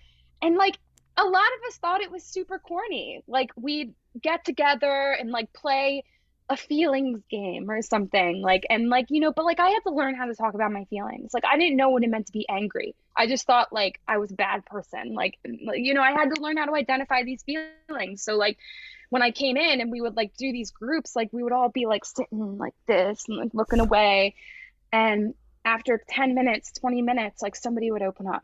and like a lot of us thought it was super corny. Like we'd get together and like play a feelings game or something, like, and like, you know, but like I had to learn how to talk about my feelings. Like I didn't know what it meant to be angry. I just thought like I was a bad person. Like, you know, I had to learn how to identify these feelings. So like when I came in and we would like do these groups, like we would all be like sitting like this and like looking away. And after 10 minutes, 20 minutes, like somebody would open up.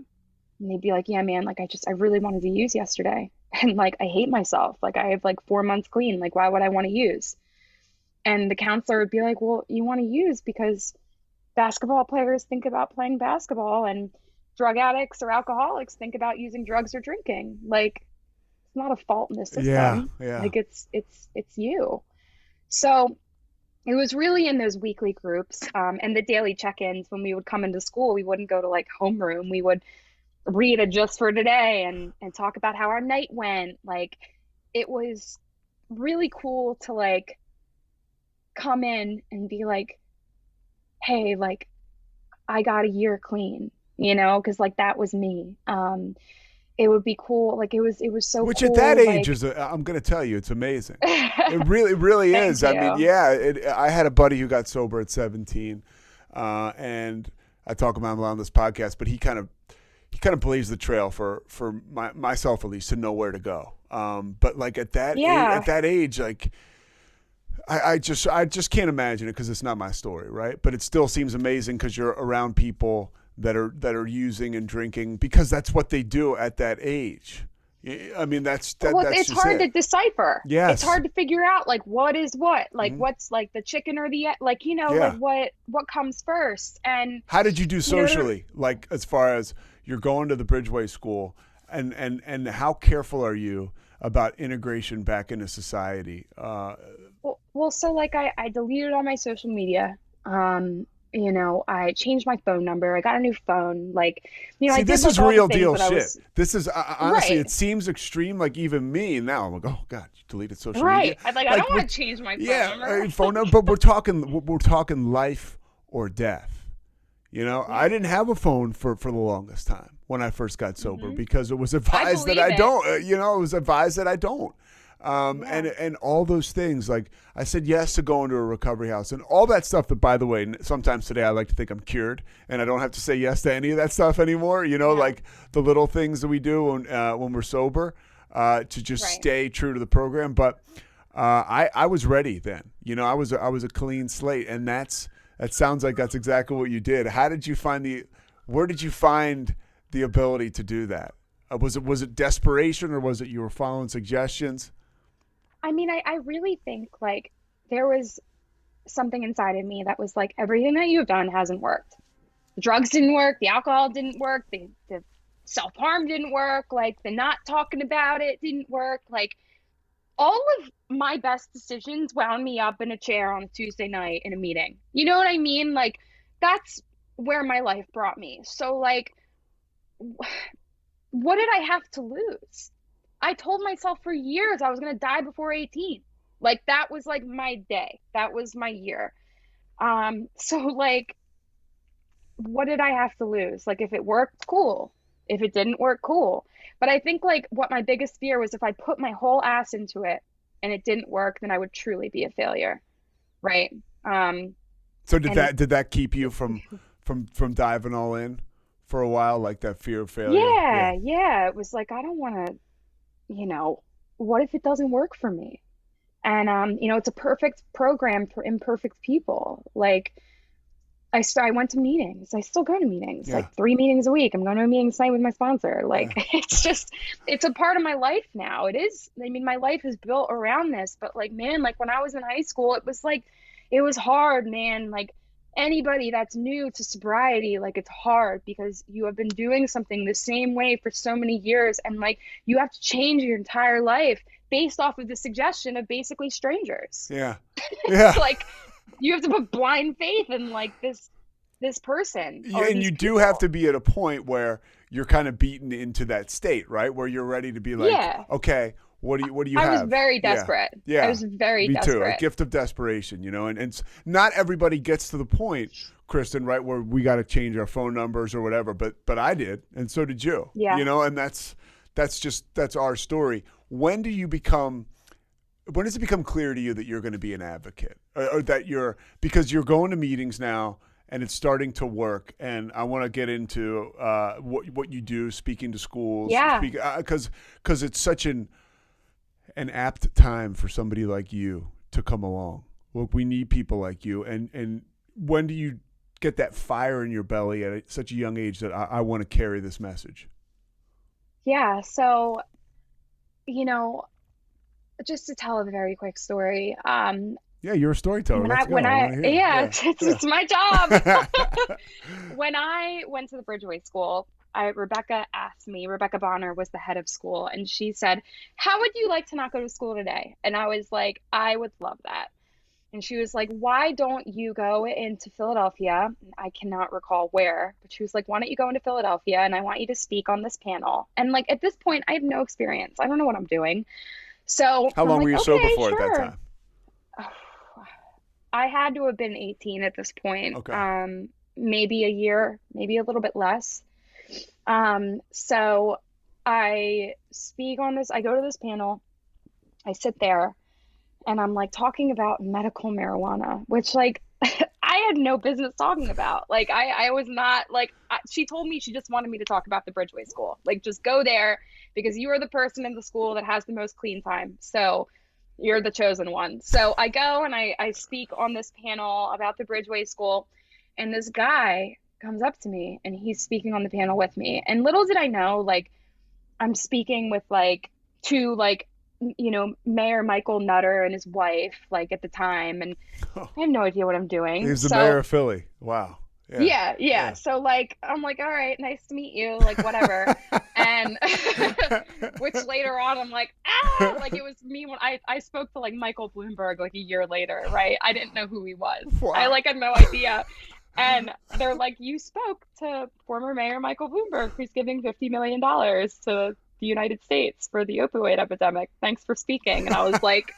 And they'd be like, yeah, man, like I really wanted to use yesterday. And like, I hate myself. Like I have like 4 months clean. Like, why would I want to use? And the counselor would be like, well, you want to use because basketball players think about playing basketball and drug addicts or alcoholics think about using drugs or drinking. Like, it's not a fault in the system. Yeah. Like it's you. So it was really in those weekly groups, and the daily check-ins. When we would come into school, we wouldn't go to like homeroom. We would read a just for today and talk about how our night went. Like, it was really cool to like come in and be like, hey, like I got a year clean, because like that was me. It would be cool. Like it was so Which cool, at that age like, I'm going to tell you, it's amazing. It really Thank is. I mean, you. yeah, I had a buddy who got sober at 17, and I talk about him on this podcast, but he kind of blazed the trail for myself, at least, to know where to go. But like at that age, like I just can't imagine it because it's not my story, right? But it still seems amazing because you're around people that are using and drinking because that's what they do at that age. I mean, that's it's just hard it. to decipher. Yes. It's hard to figure out like what is what, like what's like the chicken or the egg, like, Yeah. like what comes first. And How did you do socially? Like as far as you're going to the Bridgeway school and how careful are you about integration back into society? well, so like I deleted all my social media. I changed my phone number. I got a new phone. Like, See, I did this like is all the real things deal that I shit. was- This is honestly, Right. it seems extreme. Like even me now, I'm like, oh God, you deleted social Right. media. I don't want to change my phone number. Phone number. But we're talking life or death. I didn't have a phone for the longest time when I first got sober because it was advised that I believe it. don't. It was advised that I don't. And all those things, like I said yes to going to a recovery house and all that stuff that, by the way, sometimes today I like to think I'm cured and I don't have to say yes to any of that stuff anymore, like the little things that we do when we're sober to just stay true to the program. But I was ready then, I was a clean slate, and that sounds like that's exactly what you did. Where did you find the ability to do that? Was it desperation, or was it you were following suggestions? I mean, I really think like there was something inside of me that was like, everything that you've done hasn't worked. The drugs didn't work. The alcohol didn't work. The self-harm didn't work. Like the not talking about it didn't work. Like all of my best decisions wound me up in a chair on a Tuesday night in a meeting. You know what I mean? Like that's where my life brought me. So like, what did I have to lose? I told myself for years I was going to die before 18. Like that was like my day. That was my year. So like, what did I have to lose? Like if it worked, cool. If it didn't work, cool. But I think like what my biggest fear was, if I put my whole ass into it and it didn't work, then I would truly be a failure. Right. So did that keep you from diving all in for a while, like that fear of failure? Yeah. It was like, I don't want to, what if it doesn't work for me? And, it's a perfect program for imperfect people. Like I went to meetings. I still go to meetings, like 3 meetings a week. I'm going to a meeting tonight with my sponsor. Like it's a part of my life now. It is. I mean, my life is built around this, but like, man, like when I was in high school, it was hard, man. Like anybody that's new to sobriety, like it's hard because you have been doing something the same way for so many years, and like you have to change your entire life based off of the suggestion of basically strangers. Yeah. Like you have to put blind faith in like this person. Yeah, and you do have to be at a point where you're kind of beaten into that state, right? Where you're ready to be like, okay, what do you have? I was very desperate. Yeah. I was very desperate. Me too. A gift of desperation, and not everybody gets to the point, Kristen, right, where we got to change our phone numbers or whatever, but I did, and so did you. Yeah. And that's our story. When does it become clear to you that you're going to be an advocate, or that because you're going to meetings now and it's starting to work? And I want to get into what you do, speaking to schools. Yeah. Because it's such an apt time for somebody like you to come along. Look, we need people like you. And when do you get that fire in your belly at such a young age that I want to carry this message? Yeah. So, you know, just to tell a very quick story. Yeah, you're a storyteller. Let's go. I want to hear. Yeah, Yeah. it's my job. When I went to the Bridgeway School, Rebecca Bonner was the head of school, and she said, "How would you like to not go to school today?" And I was like, "I would love that." And she was like, "Why don't you go into Philadelphia?" I cannot recall where, but she was like, "Why don't you go into Philadelphia? And I want you to speak on this panel." And like at this point, I have no experience. I don't know what I'm doing. So How I'm long like, were you sober okay, for at that sure. time? I had to have been 18 at this point. Okay. Maybe a year, maybe a little bit less. So I speak on this, I go to this panel, I sit there, and I'm like talking about medical marijuana, which like I had no business talking about. Like I was not like she told me she just wanted me to talk about the Bridgeway School. Like just go there because you are the person in the school that has the most clean time. So you're the chosen one. So I go and I speak on this panel about the Bridgeway School, and this guy comes up to me and he's speaking on the panel with me. And little did I know, like I'm speaking with like two like Mayor Michael Nutter and his wife like at the time, and I have no idea what I'm doing. He's the So mayor of Philly. Wow. yeah. So like I'm like, all right, nice to meet you, like whatever. And which later on I'm like, like it was me when I spoke to like Michael Bloomberg like a year later, right? I didn't know who he was. Wow. I like had no idea. And they're like, you spoke to former Mayor Michael Bloomberg, who's giving $50 million to the United States for the opioid epidemic. Thanks for speaking. And I was like,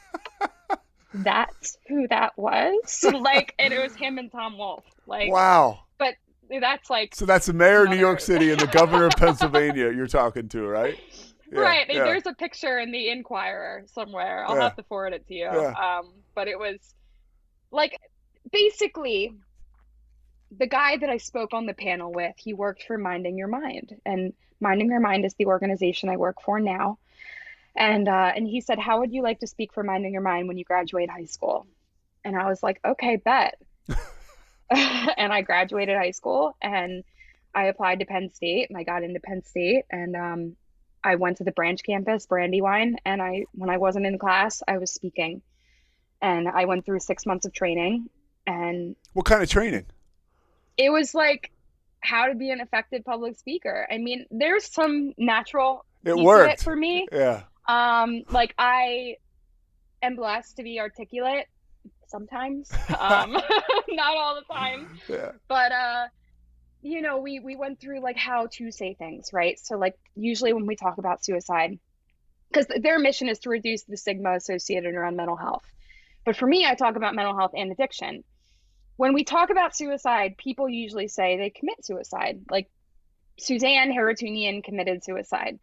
that's who that was? Like, and it was him and Tom Wolfe. Like, wow. but that's like. So that's the mayor of New York City and the governor of Pennsylvania you're talking to, right? Yeah, right. Yeah. There's a picture in the Inquirer somewhere. I'll have to forward it to you. Yeah. But it was like basically the guy that I spoke on the panel with, he worked for Minding Your Mind, and Minding Your Mind is the organization I work for now. And he said, "How would you like to speak for Minding Your Mind when you graduate high school?" And I was like, "Okay, bet." And I graduated high school and I applied to Penn State and I got into Penn State, and I went to the branch campus, Brandywine, and when I wasn't in class, I was speaking. And I went through 6 months of training. And what kind of training? It was like how to be an effective public speaker. I mean, there's some natural it worked for me. Yeah. Like I am blessed to be articulate sometimes. Not all the time. Yeah. But we went through like how to say things, right? So like usually when we talk about suicide, because their mission is to reduce the stigma associated around mental health. But for me, I talk about mental health and addiction. When we talk about suicide, people usually say they commit suicide. Like Suzanne Harootunian committed suicide.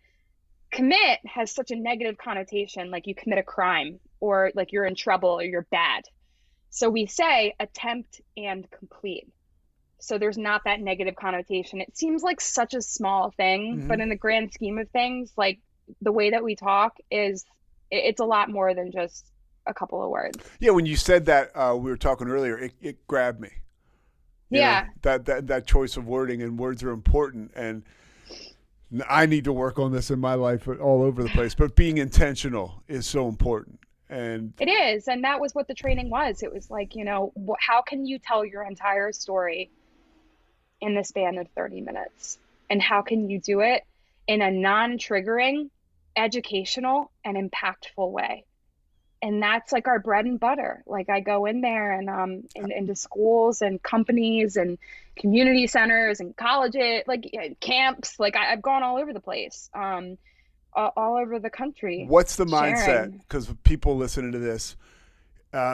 Commit has such a negative connotation, like you commit a crime or like you're in trouble or you're bad. So we say attempt and complete. So there's not that negative connotation. It seems like such a small thing, but in the grand scheme of things, like the way that we talk it's a lot more than just a couple of words. Yeah, when you said that, we were talking earlier, it grabbed me. Yeah. That choice of wording, and words are important, and I need to work on this in my life all over the place, but being intentional is so important. And it is, and that was what the training was. It was like, how can you tell your entire story in the span of 30 minutes? And how can you do it in a non-triggering, educational, and impactful way? And that's like our bread and butter. Like I go in there and into schools and companies and community centers and colleges, like camps. Like I've gone all over the place, all over the country. What's the mindset? Because people listening to this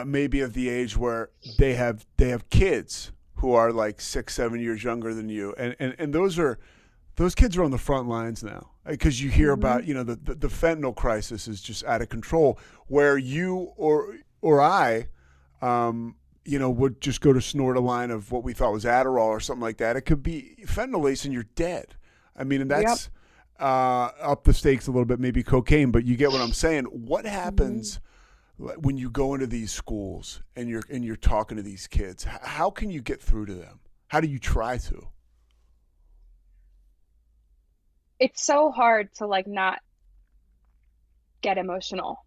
may be of the age where they have kids who are like 6-7 years younger than you, and those kids are on the front lines now, because you hear about the fentanyl crisis is just out of control, where you or I would just go to snort a line of what we thought was Adderall or something like that. It could be fentanyl ace and you're dead. I mean, and that's up the stakes a little bit, maybe cocaine, but you get what I'm saying. What happens when you go into these schools and you're talking to these kids? How can you get through to them? How do you try to? it's so hard to like not get emotional.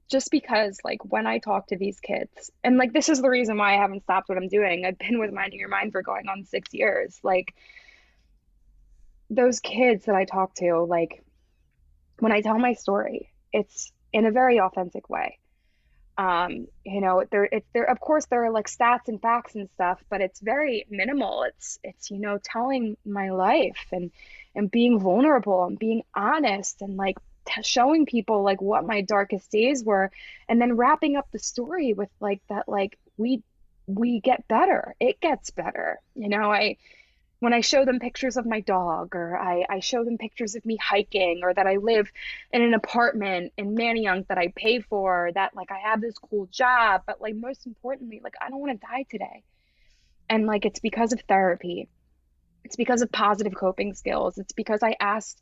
Just because like when I talk to these kids, and like this is the reason why I haven't stopped what I'm doing. I've been with Minding Your Mind for going on 6 years. Like those kids that I talk to, like when I tell my story, it's in a very authentic way. You know, there of course there are like stats and facts and stuff, but it's very minimal. It's you know, telling my life and being vulnerable and being honest and like showing people like what my darkest days were, and then wrapping up the story with like that, like we get better. It gets better. You know, when I show them pictures of my dog, or I show them pictures of me hiking, or that I live in an apartment in Manayunk that I pay for, that like I have this cool job, but like most importantly, like I don't want to die today. And like it's because of therapy. It's because of positive coping skills. It's because I asked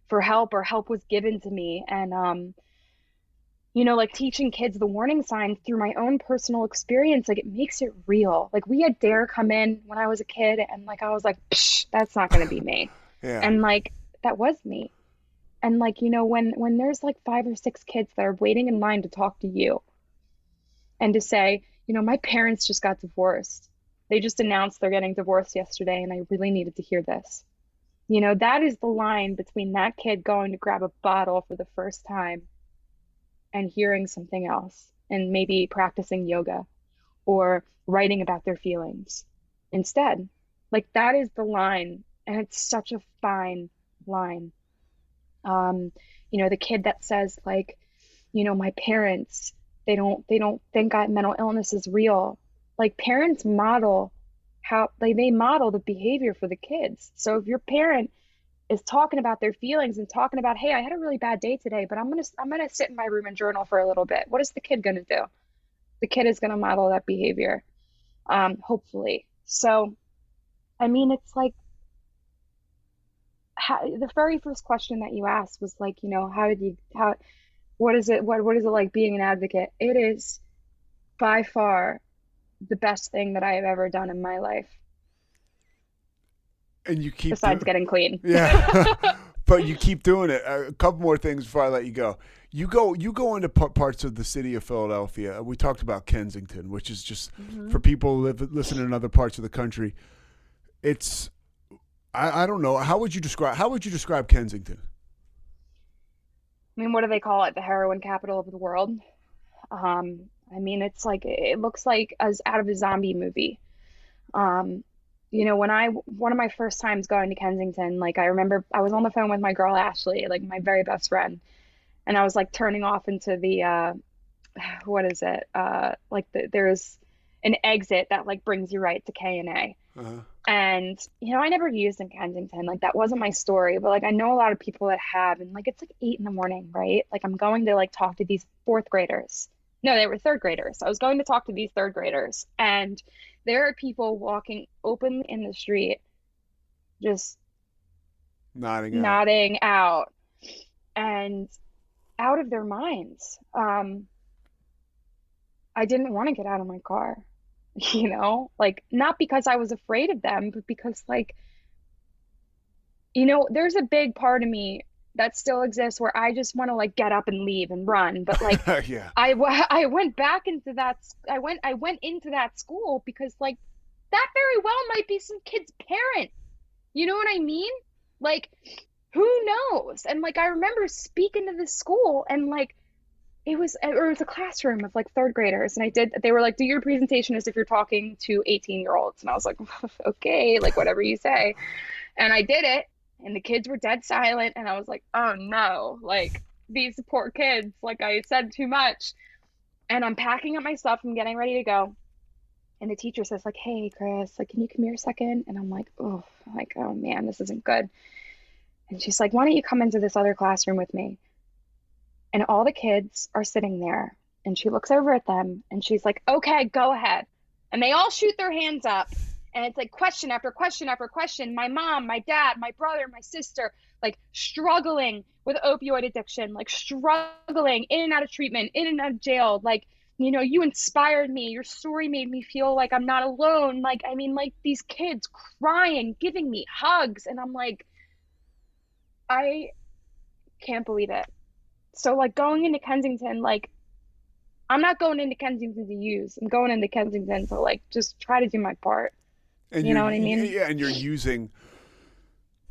for help, or help was given to me. And you know, like teaching kids the warning signs through my own personal experience, like it makes it real. Like we had Dare come in when I was a kid, and like I was like, psh, that's not going to be me. Yeah. And like that was me. And like, you know, when there's like 5 or 6 kids that are waiting in line to talk to you and to say, you know, my parents just got divorced. They just announced they're getting divorced yesterday, and I really needed to hear this. You know, that is the line between that kid going to grab a bottle for the first time and hearing something else, and maybe practicing yoga or writing about their feelings instead. Like that is the line, and it's such a fine line. You know, the kid that says like, you know, my parents, they don't think mental illness is real. Like parents model how they model the behavior for the kids. So if your parent is talking about their feelings and talking about, hey, I had a really bad day today, but I'm gonna sit in my room and journal for a little bit, what is the kid gonna do? The kid is gonna model that behavior, hopefully. So I mean, it's like the very first question that you asked was like, you know, what is it like being an advocate? It is by far the best thing that I have ever done in my life. And you keep besides getting clean. Yeah. But you keep doing it. A couple more things before I let you go. You go into parts of the city of Philadelphia. We talked about Kensington, which is just for people who listen in other parts of the country. It's I don't know. How would you describe Kensington? I mean, what do they call it? The heroin capital of the world. I mean, it's like it looks like as out of a zombie movie. You know, one of my first times going to Kensington, like I remember I was on the phone with my girl Ashley, like my very best friend, and I was like turning off into the what is it? Like there's an exit that like brings you right to K&A. Uh-huh. And you know, I never used in Kensington, like that wasn't my story, but like I know a lot of people that have, and like it's like 8 a.m, right? Like I'm going to like talk to these 4th graders. No, they were 3rd graders. I was going to talk to these 3rd graders, and there are people walking openly in the street, just nodding out and out of their minds. I didn't want to get out of my car, you know, like not because I was afraid of them, but because like, you know, there's a big part of me that still exists where I just want to like get up and leave and run. But like, yeah. I went back into that. I went into that school because like that very well might be some kid's parent. You know what I mean? Like, who knows? And like, I remember speaking to this school, and like, it was a classroom of like 3rd graders. And they were like, do your presentation as if you're talking to 18-year-olds. And I was like, okay, like whatever you say. And I did it. And the kids were dead silent. And I was like, oh no, like these poor kids, like I said too much. And I'm packing up my stuff. I'm getting ready to go. And the teacher says like, hey, Chris, like, can you come here a second? And I'm like, oh man, this isn't good. And she's like, why don't you come into this other classroom with me? And all the kids are sitting there. And she looks over at them and she's like, okay, go ahead. And they all shoot their hands up. And it's like question after question after question. My mom, my dad, my brother, my sister, like struggling with opioid addiction, like struggling in and out of treatment, in and out of jail. Like, you know, you inspired me. Your story made me feel like I'm not alone. Like, I mean, like these kids crying, giving me hugs. And I'm like, I can't believe it. So like going into Kensington, like I'm not going into Kensington to use. I'm going into Kensington to like just try to do my part. And You know what I mean? yeah, and you're using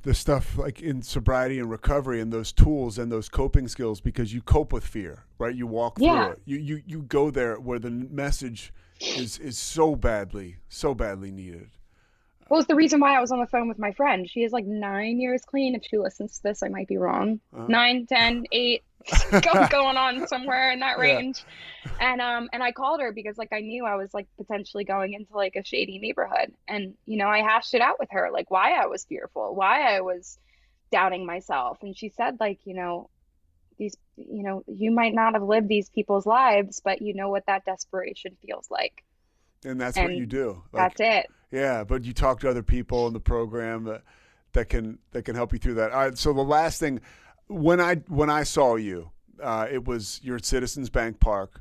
the stuff like in sobriety and recovery and those tools and those coping skills because you cope with fear, right? You walk through Yeah. it. You go there where the message is so badly needed. Well, it's the reason why I was on the phone with my friend. She is like 9 years clean. If she listens to this, I might be wrong. 9, 10, 8, going on somewhere in that Yeah. range. And I called her because like I knew I was like potentially going into like a shady neighborhood. And I hashed it out with her, like why I was fearful, why I was doubting myself. And she said like, these, you might not have lived these people's lives, but you know what that desperation feels like. And that's what you do. That's it. Yeah, but you talk to other people in the program that can help you through that. All right, so the last thing, when I saw you, it was you're at Citizens Bank Park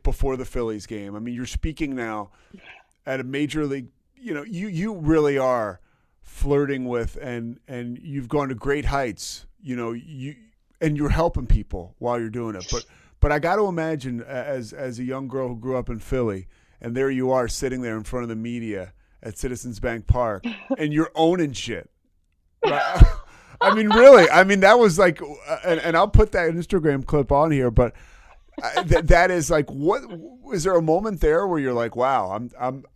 before the Phillies game. I mean, you're speaking now at a major league. You really are flirting with and you've gone to great heights. And you're helping people while you're doing it. But I got to imagine as a young girl who grew up in Philly. And there you are sitting there in front of the media at Citizens Bank Park, and you're owning shit. Right? I mean, really. I mean, that was like, and I'll put that Instagram clip on here. But that is like, what is there a moment there where you're like, wow,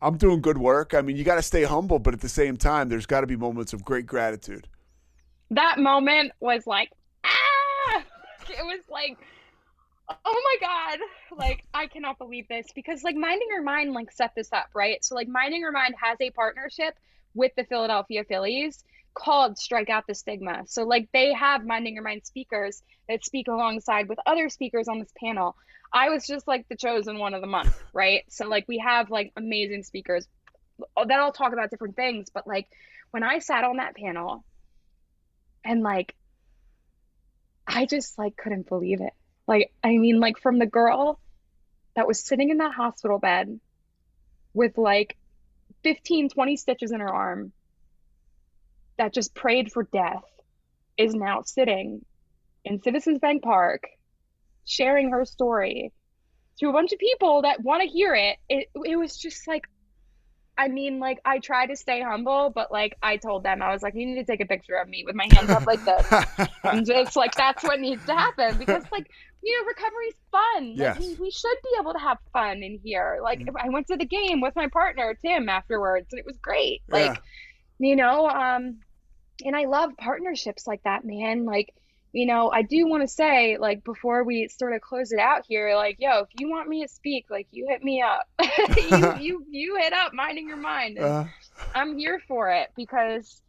I'm doing good work? I mean, you got to stay humble, but at the same time, there's got to be moments of great gratitude. That moment was like, ah! It was like, oh my God, like I cannot believe this because like Minding Your Mind like set this up, right? So like Minding Your Mind has a partnership with the Philadelphia Phillies called Strike Out the Stigma. So like they have Minding Your Mind speakers that speak alongside with other speakers on this panel. I was just like the chosen one of the month, right? So like we have like amazing speakers that all talk about different things. But like when I sat on that panel and like, I just like couldn't believe it. Like, I mean, like from the girl that was sitting in that hospital bed with like 15, 20 stitches in her arm that just prayed for death is now sitting in Citizens Bank Park sharing her story to a bunch of people that want to hear it. It was just like, I mean, like I tried to stay humble, but like I told them, I was like, you need to take a picture of me with my hands up like this. And just like, that's what needs to happen because like, recovery's fun. Yes. Like, we should be able to have fun in here. Like I went to the game with my partner, Tim, afterwards, and it was great. Like, and I love partnerships like that, man. Like, I do want to say, like, before we sort of close it out here, like, yo, if you want me to speak, like, you hit me up. you hit up Minding Your Mind. And I'm here for it because,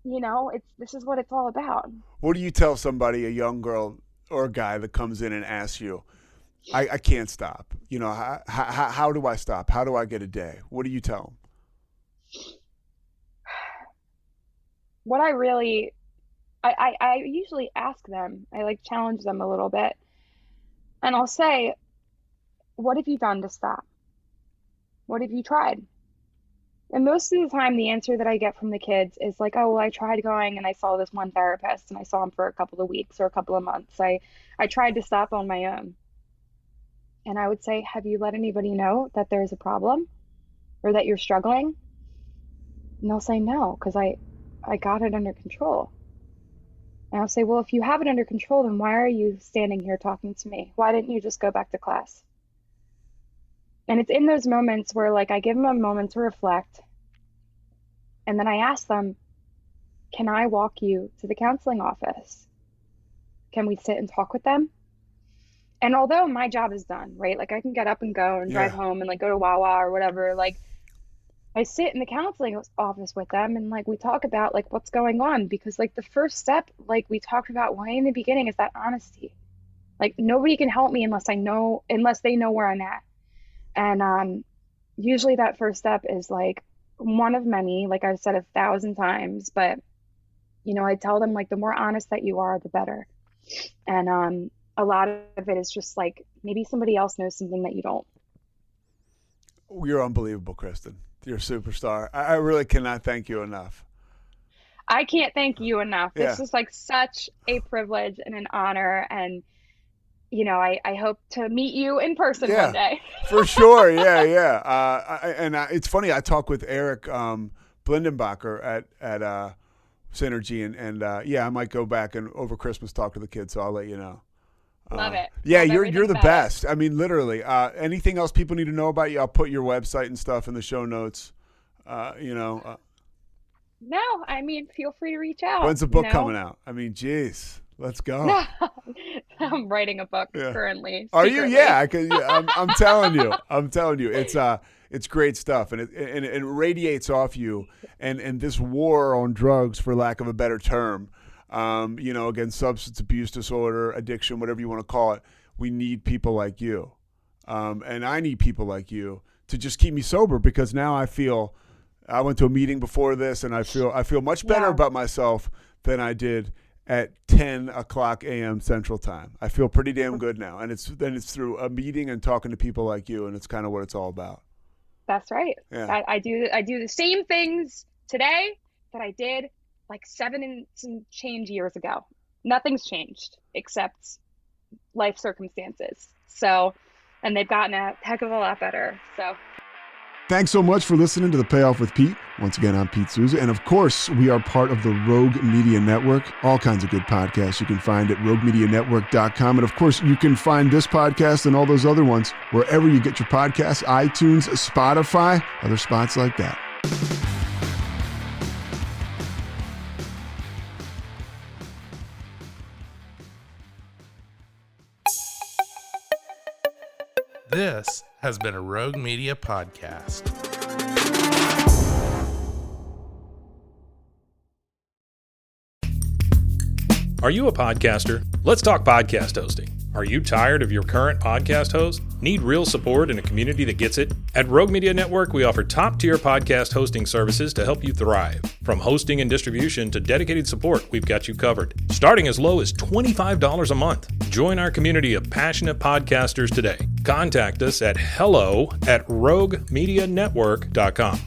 this is what it's all about. What do you tell somebody, a young girl or a guy that comes in and asks you, I can't stop. How do I stop? How do I get a day? What do you tell them? What I usually ask them, I like challenge them a little bit. And I'll say, what have you done to stop? What have you tried? And most of the time, the answer that I get from the kids is like, oh, well, I tried going and I saw this one therapist and I saw him for a couple of weeks or a couple of months. I tried to stop on my own. And I would say, have you let anybody know that there's a problem or that you're struggling? And they'll say, no, because I got it under control. And I'll say, well, if you have it under control, then why are you standing here talking to me? Why didn't you just go back to class? And it's in those moments where like I give them a moment to reflect. And then I ask them, can I walk you to the counseling office? Can we sit and talk with them? And although my job is done, right? Like I can get up and go and drive home and like go to Wawa or whatever. Like I sit in the counseling office with them and like we talk about like what's going on because like the first step, like we talked about way in the beginning, is that honesty. Like nobody can help me unless they know where I'm at. And usually that first step is like one of many, like I've said 1,000 times, but I tell them like the more honest that you are, the better. And a lot of it is just like maybe somebody else knows something that you don't. You're unbelievable, Kristen. You're a superstar. I really cannot thank you enough. I can't thank you enough. Yeah. This is like such a privilege and an honor. And, you know, I hope to meet you in person one day. For sure. Yeah. It's funny. I talk with Eric Blindenbacher at Synergy, and I might go back and over Christmas talk to the kids. So I'll let you know. Love it. Yeah, Love you're the about best. I mean, literally. Anything else people need to know about you? I'll put your website and stuff in the show notes. No, I mean, feel free to reach out. When's the book coming out? I mean, geez, let's go. I'm writing a book currently. Are secretly. you? Yeah, I'm telling you. I'm telling you. It's great stuff, and it radiates off you. And this war on drugs, for lack of a better term, against substance abuse disorder, addiction, whatever you want to call it, we need people like you. And I need people like you to just keep me sober, because now I went to a meeting before this, and I feel much better about myself than I did at 10 o'clock a.m. Central Time. I feel pretty damn good now. And it's through a meeting and talking to people like you, and it's kind of what it's all about. That's right. Yeah. I do the same things today that I did like 7 and some change years ago. Nothing's changed except life circumstances. So, and they've gotten a heck of a lot better. So. Thanks so much for listening to The Payoff with Pete. Once again, I'm Pete Souza. And of course, we are part of the Rogue Media Network. All kinds of good podcasts you can find at roguemedianetwork.com. And of course, you can find this podcast and all those other ones wherever you get your podcasts, iTunes, Spotify, other spots like that. This has been a Rogue Media podcast. Are you a podcaster? Let's talk podcast hosting. Are you tired of your current podcast host? Need real support in a community that gets it? At Rogue Media Network, we offer top-tier podcast hosting services to help you thrive. From hosting and distribution to dedicated support, we've got you covered. Starting as low as $25 a month. Join our community of passionate podcasters today. Contact us at hello@roguemedianetwork.com.